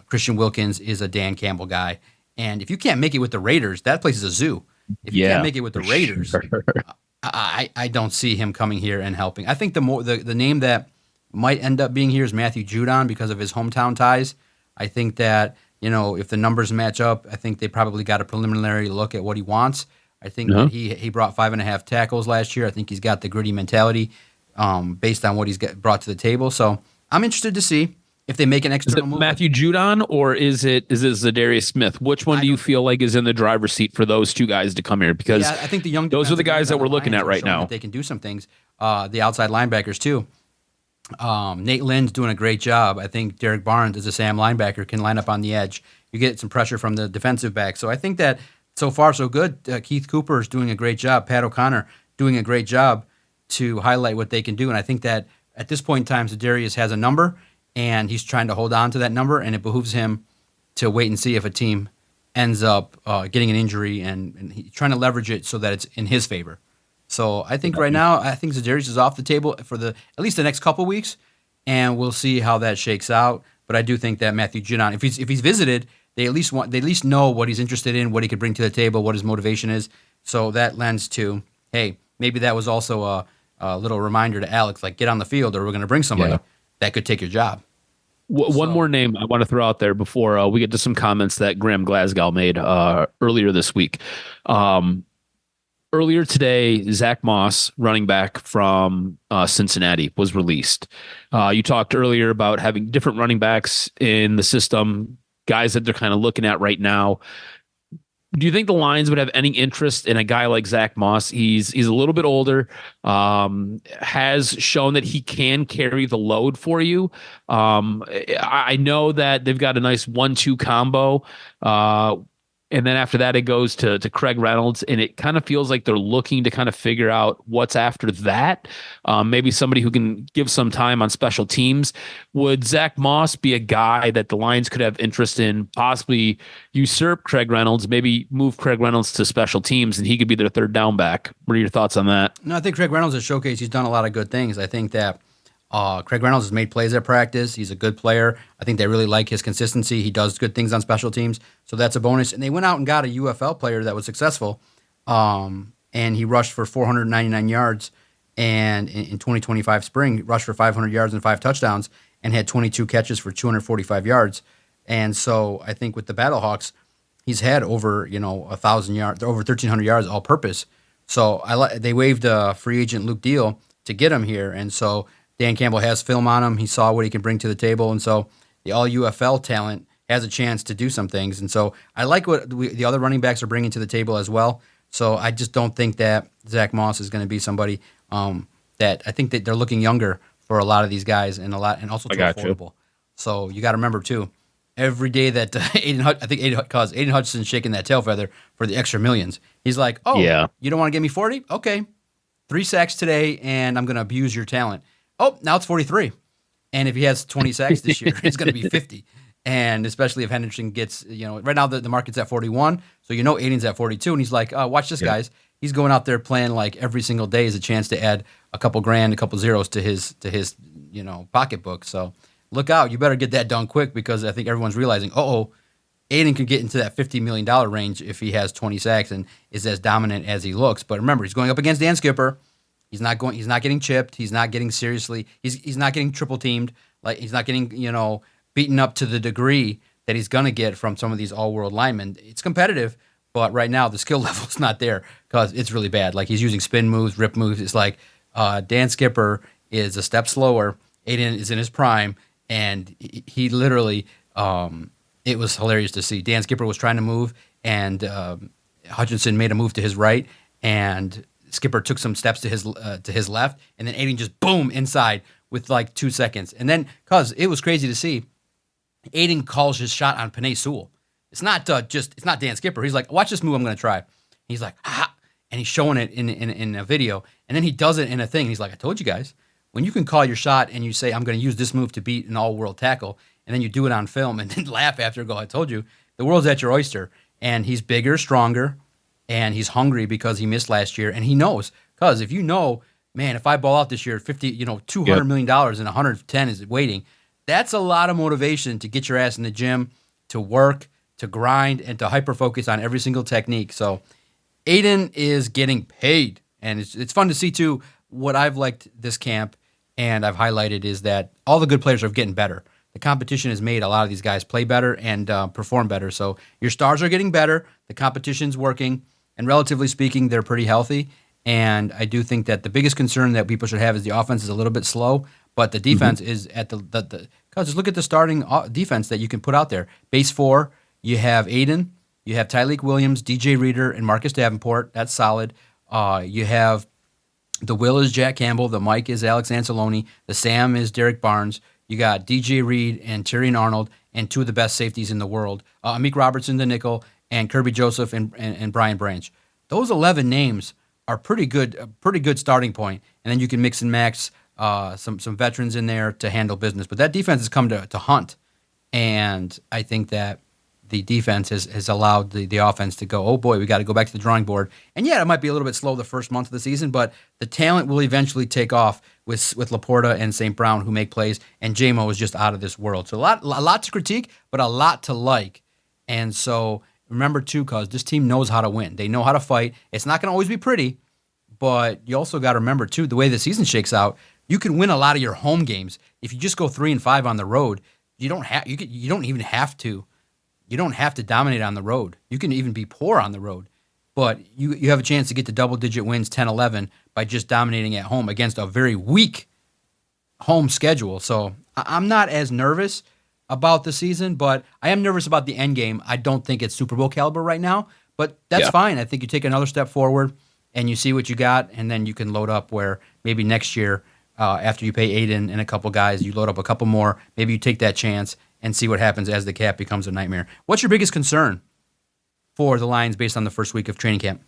Christian Wilkins is a Dan Campbell guy. And if you can't make it with the Raiders, that place is a zoo. If you can't make it with the Raiders, sure. I don't see him coming here and helping. I think the name that might end up being here is Matthew Judon because of his hometown ties. I think that, if the numbers match up, I think they probably got a preliminary look at what he wants. I think that he brought 5.5 tackles last year. I think he's got the gritty mentality based on what he's brought to the table. So I'm interested to see if they make an external move. Matthew Judon or is it Zadarius Smith? Which one do you feel like is in the driver's seat for those two guys to come here? Because I think those are the guys that we're looking at right now. They can do some things. The outside linebackers too. Nate Lynn's doing a great job. I think Derek Barnes as a Sam linebacker can line up on the edge. You get some pressure from the defensive back. So I think that so far so good. Keith Cooper is doing a great job. Pat O'Connor doing a great job to highlight what they can do. And I think that at this point in time, Zadarius has a number, and he's trying to hold on to that number, and it behooves him to wait and see if a team ends up getting an injury and he's trying to leverage it so that it's in his favor. So I think right now, I think Zadarius is off the table for at least the next couple weeks, and we'll see how that shakes out. But I do think that Matthew Judon, if he's visited, they at least know what he's interested in, what he could bring to the table, what his motivation is. So that lends to, hey, maybe that was also a little reminder to Alex, like, get on the field or we're going to bring somebody that could take your job. One more name I want to throw out there before we get to some comments that Graham Glasgow made earlier this week. Earlier today, Zach Moss, running back from Cincinnati, was released. You talked earlier about having different running backs in the system, guys that they're kind of looking at right now. Do you think the Lions would have any interest in a guy like Zach Moss? He's a little bit older, has shown that he can carry the load for you. I know that they've got a nice 1-2 combo. And then after that, it goes to Craig Reynolds, and it kind of feels like they're looking to kind of figure out what's after that. Maybe somebody who can give some time on special teams. Would Zach Moss be a guy that the Lions could have interest in, possibly usurp Craig Reynolds, maybe move Craig Reynolds to special teams, and he could be their third down back? What are your thoughts on that? No, I think Craig Reynolds has showcased he's done a lot of good things. I think that Craig Reynolds has made plays at practice. He's a good player. I think they really like his consistency. He does good things on special teams, so that's a bonus. And they went out and got a UFL player that was successful, and he rushed for 499 yards. And in 2025 spring, he rushed for 500 yards and 5 touchdowns and had 22 catches for 245 yards. And so I think with the Battlehawks, he's had over 1,000 yards, over 1,300 yards all purpose. So they waived a free agent Luke Deal to get him here, and so Dan Campbell has film on him. He saw what he can bring to the table, and so the all-UFL talent has a chance to do some things. And so I like what the other running backs are bringing to the table as well. So I just don't think that Zach Moss is going to be somebody that I think that they're looking younger for a lot of these guys and also too affordable. So you got to remember too, every day that Aiden Hutchinson's shaking that tail feather for the extra millions. He's like, you don't want to give me 40? Okay, 3 sacks today, and I'm going to abuse your talent. Oh, now it's 43. And if he has 20 sacks this year, it's going to be 50. And especially if Henderson gets, right now the market's at 41. So Aiden's at 42. And he's like, watch this, guys. He's going out there playing like every single day is a chance to add a couple grand, a couple zeros to his pocketbook. So look out. You better get that done quick because I think everyone's realizing, Aiden could get into that $50 million range if he has 20 sacks and is as dominant as he looks. But remember, he's going up against Dan Skipper. He's not getting chipped. He's not getting he's not getting triple teamed. Like, he's not getting, beaten up to the degree that he's going to get from some of these all-world linemen. It's competitive, but right now the skill level is not there because it's really bad. Like, he's using spin moves, rip moves. It's like Dan Skipper is a step slower. Aiden is in his prime, and he literally it was hilarious to see. Dan Skipper was trying to move, and Hutchinson made a move to his right, and Skipper took some steps to his left, and then Aiden just boom inside with like 2 seconds. And then, cause it was crazy to see, Aiden calls his shot on Penei Sewell. It's not Dan Skipper. He's like, watch this move I'm going to try. He's like, ha, and he's showing it in a video, and then he does it in a thing. He's like, I told you guys, when you can call your shot and you say, I'm going to use this move to beat an all-world tackle, and then you do it on film and then laugh after and go, I told you, the world's at your oyster. And he's bigger, stronger, and he's hungry because he missed last year, and he knows. Because if you know, man, if I ball out this year at $200 million and 110 is waiting, that's a lot of motivation to get your ass in the gym, to work, to grind, and to hyper-focus on every single technique. So Aiden is getting paid, and it's fun to see, too. What I've liked this camp, and I've highlighted, is that all the good players are getting better. The competition has made a lot of these guys play better and perform better. So your stars are getting better, the competition's working, and relatively speaking, they're pretty healthy. And I do think that the biggest concern that people should have is the offense is a little bit slow, but the defense is at because just look at the starting defense that you can put out there. Base 4, you have Aiden, you have Tyleik Williams, DJ Reader, and Marcus Davenport. That's solid. You have the Will is Jack Campbell, the Mike is Alex Anceloni, the Sam is Derek Barnes. You got DJ Reed and Tyrion Arnold, and 2 of the best safeties in the world. Amik Robertson, the nickel, and Kirby Joseph and Brian Branch. Those 11 names are pretty good starting point. And then you can mix and max some veterans in there to handle business. But that defense has come to hunt, and I think that the defense has allowed the offense to go, oh boy, we got to go back to the drawing board. And yeah, it might be a little bit slow the first month of the season, but the talent will eventually take off with Laporta and St. Brown, who make plays, and J-Mo is just out of this world. So a lot to critique, but a lot to like. And so remember, too, because this team knows how to win. They know how to fight. It's not going to always be pretty, but you also got to remember, too, the way the season shakes out, you can win a lot of your home games. If you just go 3-5 on the road, you don't have to dominate on the road. You can even be poor on the road. But you have a chance to get to double-digit wins, 10-11, by just dominating at home against a very weak home schedule. So I'm not as nervous about the season, but I am nervous about the end game. I don't think it's Super Bowl caliber right now, but that's fine. I think you take another step forward and you see what you got, and then you can load up where maybe next year, after you pay Aiden and a couple guys, you load up a couple more. Maybe you take that chance and see what happens as the cap becomes a nightmare. What's your biggest concern for the Lions based on the first week of training camp?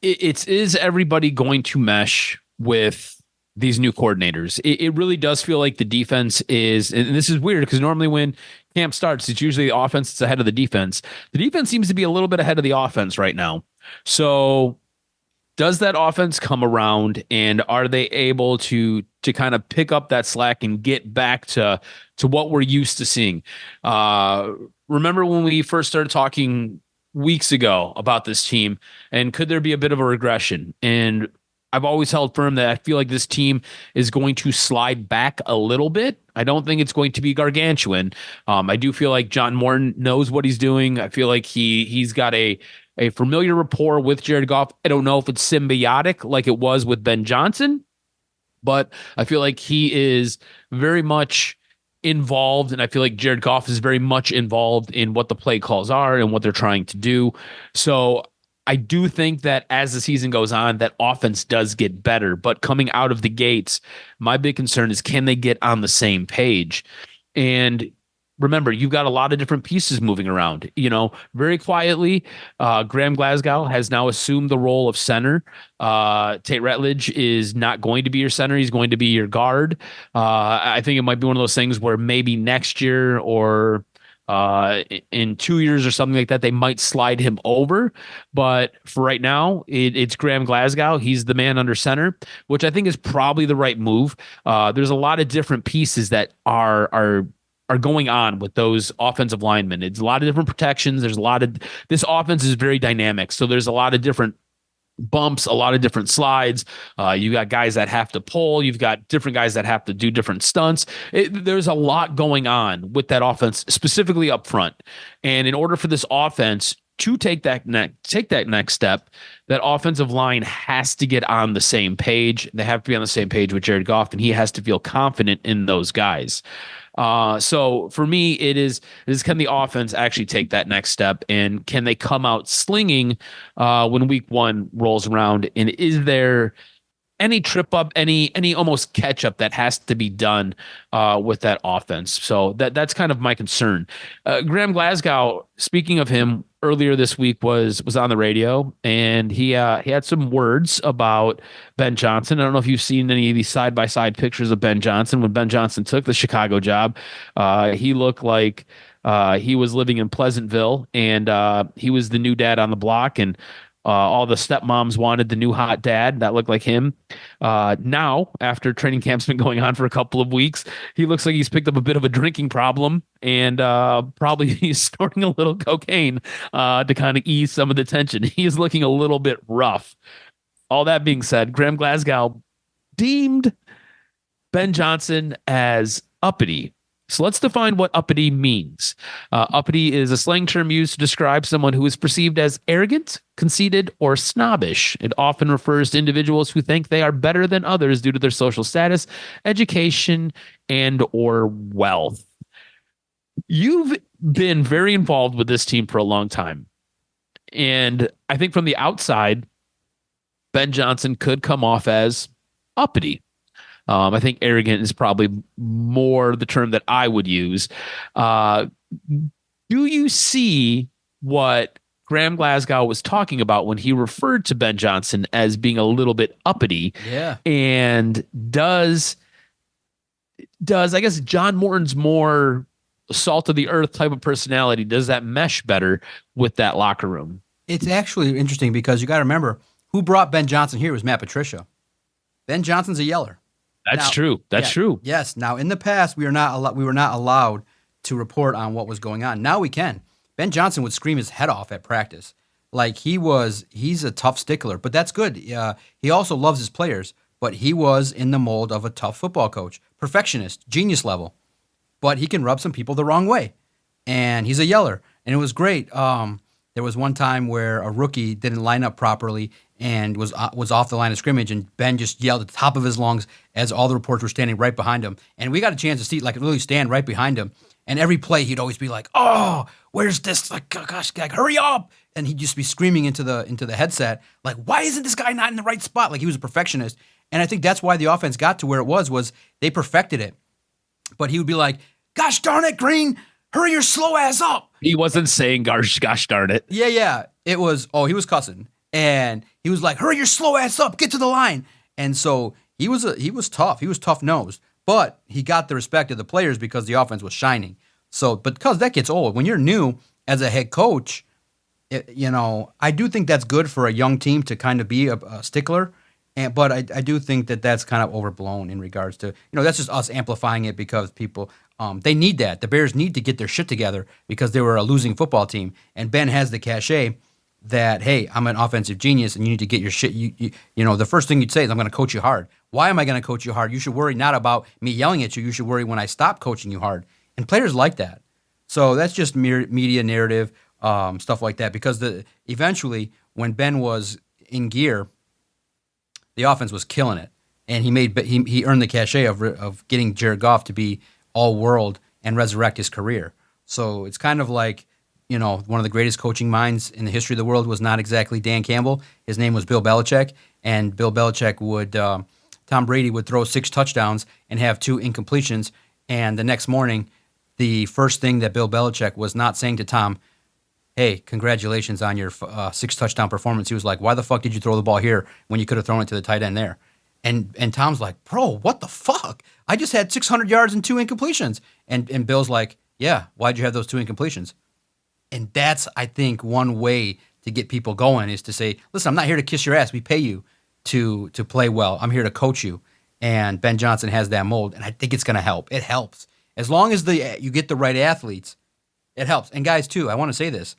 Is everybody going to mesh with these new coordinators? It really does feel like the defense is, and this is weird because normally when camp starts, it's usually the offense that's ahead of the defense. The defense seems to be a little bit ahead of the offense right now. So does that offense come around, and are they able to kind of pick up that slack and get back to what we're used to seeing? Remember when we first started talking weeks ago about this team, and could there be a bit of a regression? And I've always held firm that I feel like this team is going to slide back a little bit. I don't think it's going to be gargantuan. I do feel like John Morton knows what he's doing. I feel like he's got a familiar rapport with Jared Goff. I don't know if it's symbiotic like it was with Ben Johnson, but I feel like he is very much involved, and I feel like Jared Goff is very much involved in what the play calls are and what they're trying to do. So I do think that as the season goes on, that offense does get better. But coming out of the gates, my big concern is, can they get on the same page? And remember, you've got a lot of different pieces moving around. Very quietly, Graham Glasgow has now assumed the role of center. Tate Ratledge is not going to be your center. He's going to be your guard. I think it might be one of those things where maybe next year or in 2 years or something like that, they might slide him over. But for right now, it's Graham Glasgow. He's the man under center, which I think is probably the right move. There's a lot of different pieces that are are going on with those offensive linemen. It's a lot of different protections. This offense is very dynamic. So there's a lot of different bumps, a lot of different slides. You got guys that have to pull. You've got different guys that have to do different stunts. There's a lot going on with that offense, specifically up front. And in order for this offense to take that next step, that offensive line has to get on the same page. They have to be on the same page with Jared Goff, and he has to feel confident in those guys. So for me, it is can the offense actually take that next step, and can they come out slinging when week one rolls around? And is there any trip up, any almost catch up that has to be done with that offense? So that's kind of my concern. Graham Glasgow, speaking of him, earlier this week was on the radio, and he had some words about Ben Johnson. I don't know if you've seen any of these side-by-side pictures of Ben Johnson. When Ben Johnson took the Chicago job, he looked like he was living in Pleasantville, and he was the new dad on the block, and all the stepmoms wanted the new hot dad that looked like him. Now, after training camp's been going on for a couple of weeks, he looks like he's picked up a bit of a drinking problem, and probably he's snorting a little cocaine to kind of ease some of the tension. He is looking a little bit rough. All that being said, Graham Glasgow deemed Ben Johnson as uppity. So let's define what uppity means. Uppity is a slang term used to describe someone who is perceived as arrogant, conceited, or snobbish. It often refers to individuals who think they are better than others due to their social status, education, and or wealth. You've been very involved with this team for a long time. And I think from the outside, Ben Johnson could come off as uppity. I think arrogant is probably more the term that I would use. Do you see what Graham Glasgow was talking about when he referred to Ben Johnson as being a little bit uppity? Yeah. And does I guess John Morton's more salt of the earth type of personality, does that mesh better with that locker room? It's actually interesting because you got to remember who brought Ben Johnson here was Matt Patricia. Ben Johnson's a yeller. That's true. That's true. Yes. Now, in the past, we were not allowed to report on what was going on. Now we can. Ben Johnson would scream his head off at practice. Like he's a tough stickler, but that's good. He also loves his players, but he was in the mold of a tough football coach, perfectionist, genius level. But he can rub some people the wrong way, and he's a yeller. And it was great. There was one time where a rookie didn't line up properly and was off the line of scrimmage, and Ben just yelled at the top of his lungs as all the reporters were standing right behind him. And we got a chance to see, like, really stand right behind him. And every play, he'd always be like, "Oh, where's this? Like, gosh, like, hurry up!" And he'd just be screaming into the headset, like, "Why isn't this guy not in the right spot?" Like he was a perfectionist. And I think that's why the offense got to where it was they perfected it. But he would be like, "Gosh darn it, Green, hurry your slow ass up." He wasn't saying gosh darn it. Yeah. It was, he was cussing. And he was like, "Hurry your slow ass up, get to the line." And so he was tough. He was tough-nosed. But he got the respect of the players because the offense was shining. So, but because that gets old. When you're new as a head coach, I do think that's good for a young team to kind of be a stickler. But I do think that that's kind of overblown in regards to, that's just us amplifying it because people, they need that. The Bears need to get their shit together because they were a losing football team. And Ben has the cachet that, hey, I'm an offensive genius and you need to get your shit. The first thing you'd say is, "I'm going to coach you hard." Why am I going to coach you hard? You should worry not about me yelling at you. You should worry when I stop coaching you hard. And players like that. So that's just media narrative, stuff like that. Because eventually, when Ben was in gear, the offense was killing it, and he earned the cachet of getting Jared Goff to be all world and resurrect his career. So it's kind of like, one of the greatest coaching minds in the history of the world was not exactly Dan Campbell. His name was Bill Belichick, and Bill Belichick Tom Brady would throw 6 touchdowns and have 2 incompletions, and the next morning, the first thing that Bill Belichick was not saying to Tom, "Hey, congratulations on your 6 touchdown performance." He was like, "Why the fuck did you throw the ball here when you could have thrown it to the tight end there?" And Tom's like, "Bro, what the fuck? I just had 600 yards and 2 incompletions." And Bill's like, "Yeah, why'd you have those 2 incompletions?" And that's, I think, one way to get people going is to say, "Listen, I'm not here to kiss your ass. We pay you to play well. I'm here to coach you." And Ben Johnson has that mold, and I think it's going to help. It helps. As long as you get the right athletes, it helps. And guys, too, I want to say this.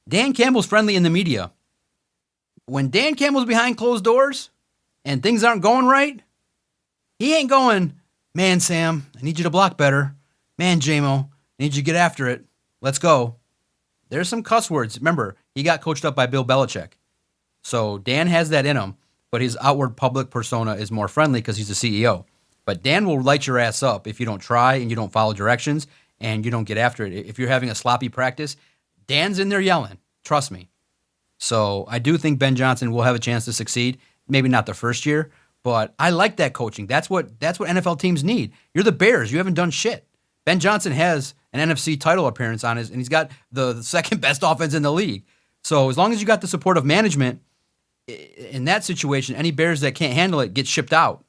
Dan Campbell's friendly in the media. When Dan Campbell's behind closed doors and things aren't going right, he ain't going, man, Sam, I need you to block better. Man, JMO, I need you to get after it. Let's go. There's some cuss words. Remember, he got coached up by Bill Belichick. So Dan has that in him, but his outward public persona is more friendly because he's the CEO. But Dan will light your ass up if you don't try and you don't follow directions and you don't get after it. If you're having a sloppy practice, Dan's in there yelling. Trust me. So I do think Ben Johnson will have a chance to succeed. Maybe not the first year, but I like that coaching. That's what NFL teams need. You're the Bears. You haven't done shit. Ben Johnson has an NFC title appearance on his, and he's got the second best offense in the league. So as long as you got the support of management, in that situation, any Bears that can't handle it get shipped out.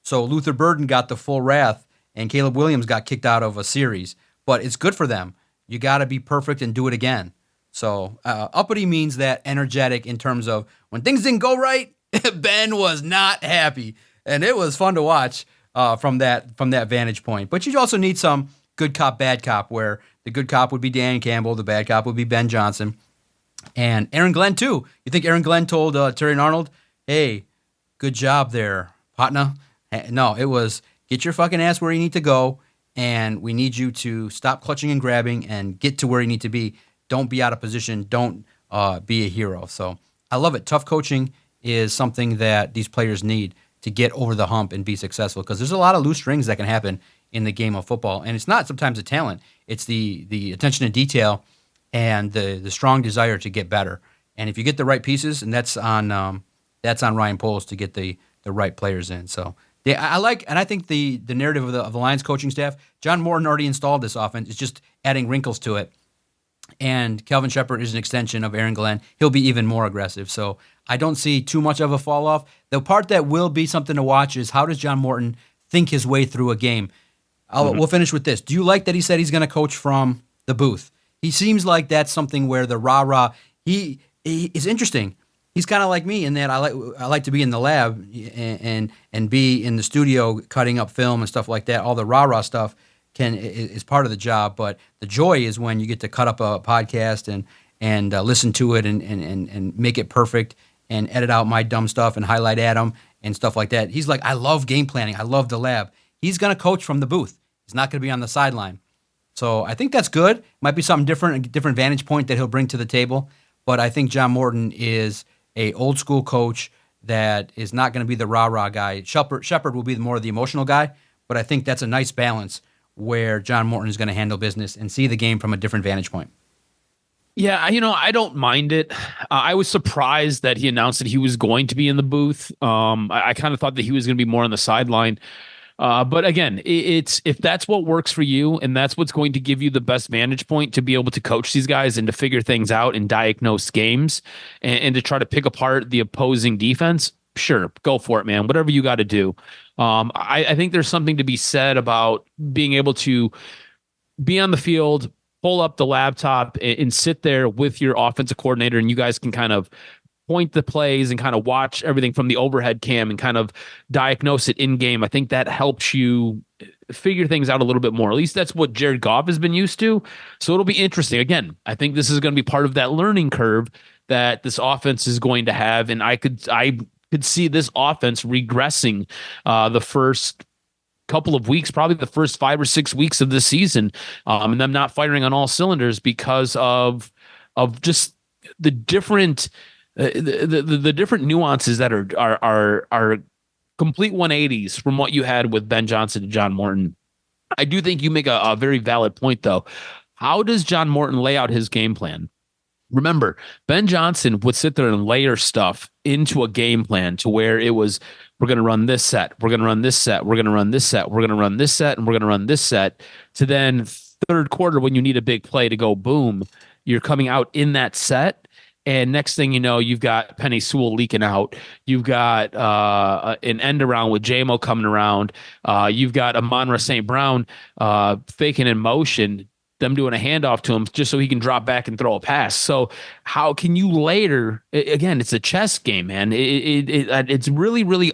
So Luther Burden got the full wrath, and Caleb Williams got kicked out of a series. But it's good for them. You got to be perfect and do it again. So uppity means that energetic in terms of when things didn't go right, Ben was not happy. And it was fun to watch from that vantage point. But you also need some good cop, bad cop, where the good cop would be Dan Campbell, the bad cop would be Ben Johnson. And Aaron Glenn, too. You think Aaron Glenn told Terry Arnold, hey, good job there, partner? No, it was get your fucking ass where you need to go, and we need you to stop clutching and grabbing and get to where you need to be. Don't be out of position. Don't be a hero. So I love it. Tough coaching is something that these players need to get over the hump and be successful, because there's a lot of loose strings that can happen in the game of football. And it's not sometimes the talent. It's the attention to detail and the strong desire to get better. And if you get the right pieces, and that's on Ryan Poles to get the right players in. So I think the narrative of the Lions coaching staff, John Morton already installed this offense. It's just adding wrinkles to it. And Kelvin Shepard is an extension of Aaron Glenn. He'll be even more aggressive. So I don't see too much of a fall off. The part that will be something to watch is how does John Morton think his way through a game? We'll finish with this. Do you like that he said he's going to coach from the booth? He seems like that's something where the rah-rah, he is interesting. He's kind of like me in that I like to be in the lab and be in the studio cutting up film and stuff like that. All the rah-rah stuff is part of the job, but the joy is when you get to cut up a podcast and listen to it and make it perfect and edit out my dumb stuff and highlight Adam and stuff like that. He's like, I love game planning. I love the lab. He's going to coach from the booth. He's not going to be on the sideline. So I think that's good. Might be something different, a different vantage point that he'll bring to the table. But I think John Morton is a old school coach that is not going to be the rah-rah guy. Shepard will be more of the emotional guy, but I think that's a nice balance where John Morton is going to handle business and see the game from a different vantage point. Yeah, I don't mind it. I was surprised that he announced that he was going to be in the booth. I kind of thought that he was going to be more on the sideline. But again, it's if that's what works for you and that's what's going to give you the best vantage point to be able to coach these guys and to figure things out and diagnose games and to try to pick apart the opposing defense, sure, go for it, man. Whatever you got to do. I think there's something to be said about being able to be on the field, pull up the laptop and sit there with your offensive coordinator, and you guys can kind of point the plays and kind of watch everything from the overhead cam and kind of diagnose it in game. I think that helps you figure things out a little bit more. At least that's what Jared Goff has been used to. So it'll be interesting. Again, I think this is going to be part of that learning curve that this offense is going to have. And I could see this offense regressing the first couple of weeks, probably the first 5 or 6 weeks of the season, and them not firing on all cylinders because of just the different the different nuances that are complete 180s from what you had with Ben Johnson and John Morton. I do think you make a very valid point, though. How does John Morton lay out his game plan? Remember, Ben Johnson would sit there and layer stuff into a game plan to where it was, we're going to run this set, we're going to run this set, we're going to run this set, we're going to run this set, and we're going to run this set, to then third quarter when you need a big play to go boom, you're coming out in that set. And next thing you know, you've got Penny Sewell leaking out. You've got an end around with JMO coming around. You've got Amon-Ra St. Brown faking in motion, them doing a handoff to him just so he can drop back and throw a pass. So how can you later, again, it's a chess game, man. It's really, really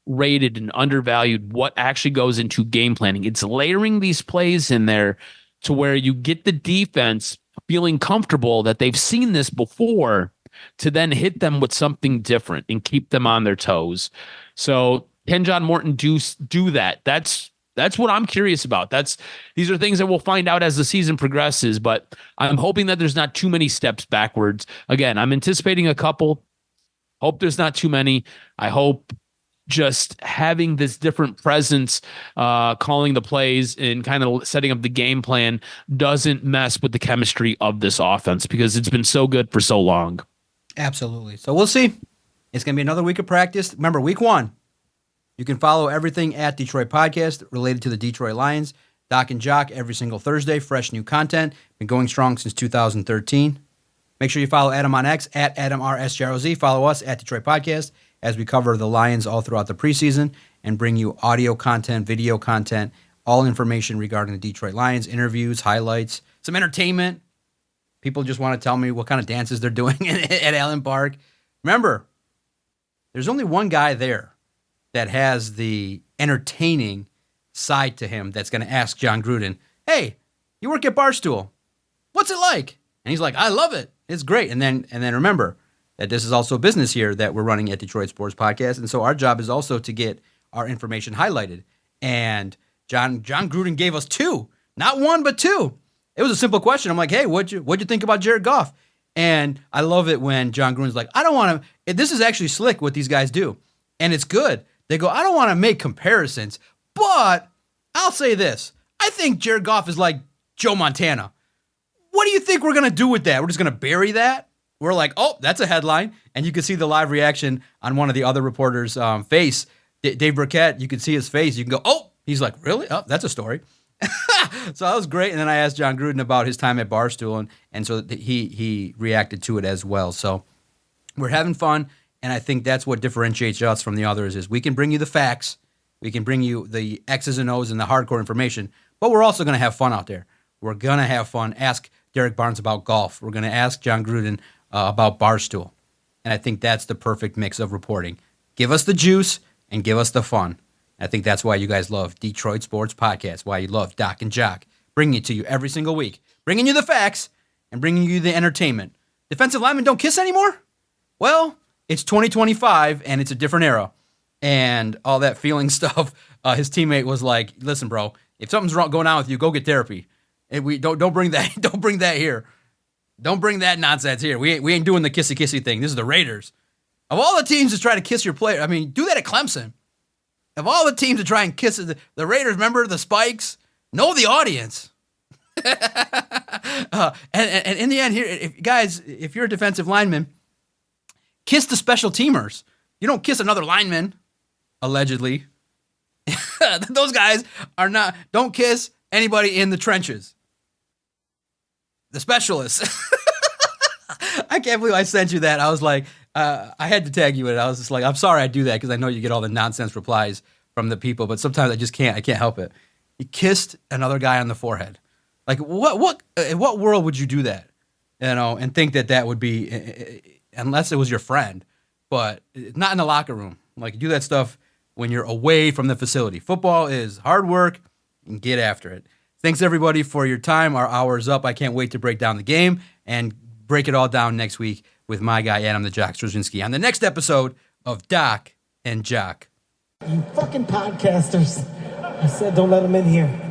underrated and undervalued what actually goes into game planning. It's layering these plays in there to where you get the defense feeling comfortable that they've seen this before to then hit them with something different and keep them on their toes. So can John Morton do that? That's what I'm curious about. These are things that we'll find out as the season progresses, but I'm hoping that there's not too many steps backwards. Again, I'm anticipating a couple. Hope there's not too many. I hope just having this different presence, calling the plays and kind of setting up the game plan doesn't mess with the chemistry of this offense because it's been so good for so long. Absolutely. So we'll see. It's going to be another week of practice. Remember, week 1, you can follow everything at Detroit Podcast related to the Detroit Lions. Doc and Jock every single Thursday, fresh new content. Been going strong since 2013. Make sure you follow Adam on X at AdamRSJROZ. Follow us at Detroit Podcast as we cover the Lions all throughout the preseason and bring you audio content, video content, all information regarding the Detroit Lions, interviews, highlights, some entertainment. People just want to tell me what kind of dances they're doing at Allen Park. Remember, there's only one guy there that has the entertaining side to him that's going to ask John Gruden, hey, you work at Barstool. What's it like? And he's like, I love it. It's great. And then remember that this is also a business here that we're running at Detroit Sports Podcast. And so our job is also to get our information highlighted. And John Gruden gave us 2, not 1, but 2. It was a simple question. I'm like, hey, what'd you think about Jared Goff? And I love it when John Gruden's like, I don't want to, this is actually slick what these guys do. And it's good. They go, I don't want to make comparisons, but I'll say this. I think Jared Goff is like Joe Montana. What do you think we're going to do with that? We're just going to bury that? We're like, oh, that's a headline. And you can see the live reaction on one of the other reporters' face. Dave Burkett, you can see his face. You can go, oh, he's like, really? Oh, that's a story. So that was great. And then I asked John Gruden about his time at Barstool, and so he reacted to it as well. So we're having fun, and I think that's what differentiates us from the others is we can bring you the facts, we can bring you the X's and O's and the hardcore information, but we're also going to have fun out there. We're going to have fun. Ask Derek Barnes about golf. We're going to ask John Gruden about Barstool. And I think that's the perfect mix of reporting. Give us the juice and give us the fun. I think that's why you guys love Detroit Sports Podcast, why you love Doc and Jock, bringing it to you every single week, bringing you the facts and bringing you the entertainment. Defensive linemen don't kiss anymore? Well, it's 2025 and it's a different era. And all that feeling stuff, his teammate was like, listen, bro, if something's wrong going on with you, go get therapy. And we don't bring that here. Don't bring that nonsense here. We ain't doing the kissy thing. This is the Raiders. Of all the teams to try to kiss your player, I mean, do that at Clemson. Of all the teams to try and kiss the Raiders, remember the Spikes? Know the audience. And in the end, here, if you're a defensive lineman, kiss the special teamers. You don't kiss another lineman, allegedly. Those guys don't kiss anybody in the trenches. The specialists. I can't believe I sent you that. I was like, I had to tag you in it. I was just like, I'm sorry I do that because I know you get all the nonsense replies from the people, but sometimes I just can't. I can't help it. He kissed another guy on the forehead. Like, what? In what world would you do that? And think that would be, unless it was your friend, but not in the locker room. Like, you do that stuff when you're away from the facility. Football is hard work and get after it. Thanks, everybody, for your time. Our hour's up. I can't wait to break down the game and break it all down next week with my guy, Adam the Jock Straczynski, on the next episode of Doc and Jock. You fucking podcasters. I said don't let them in here.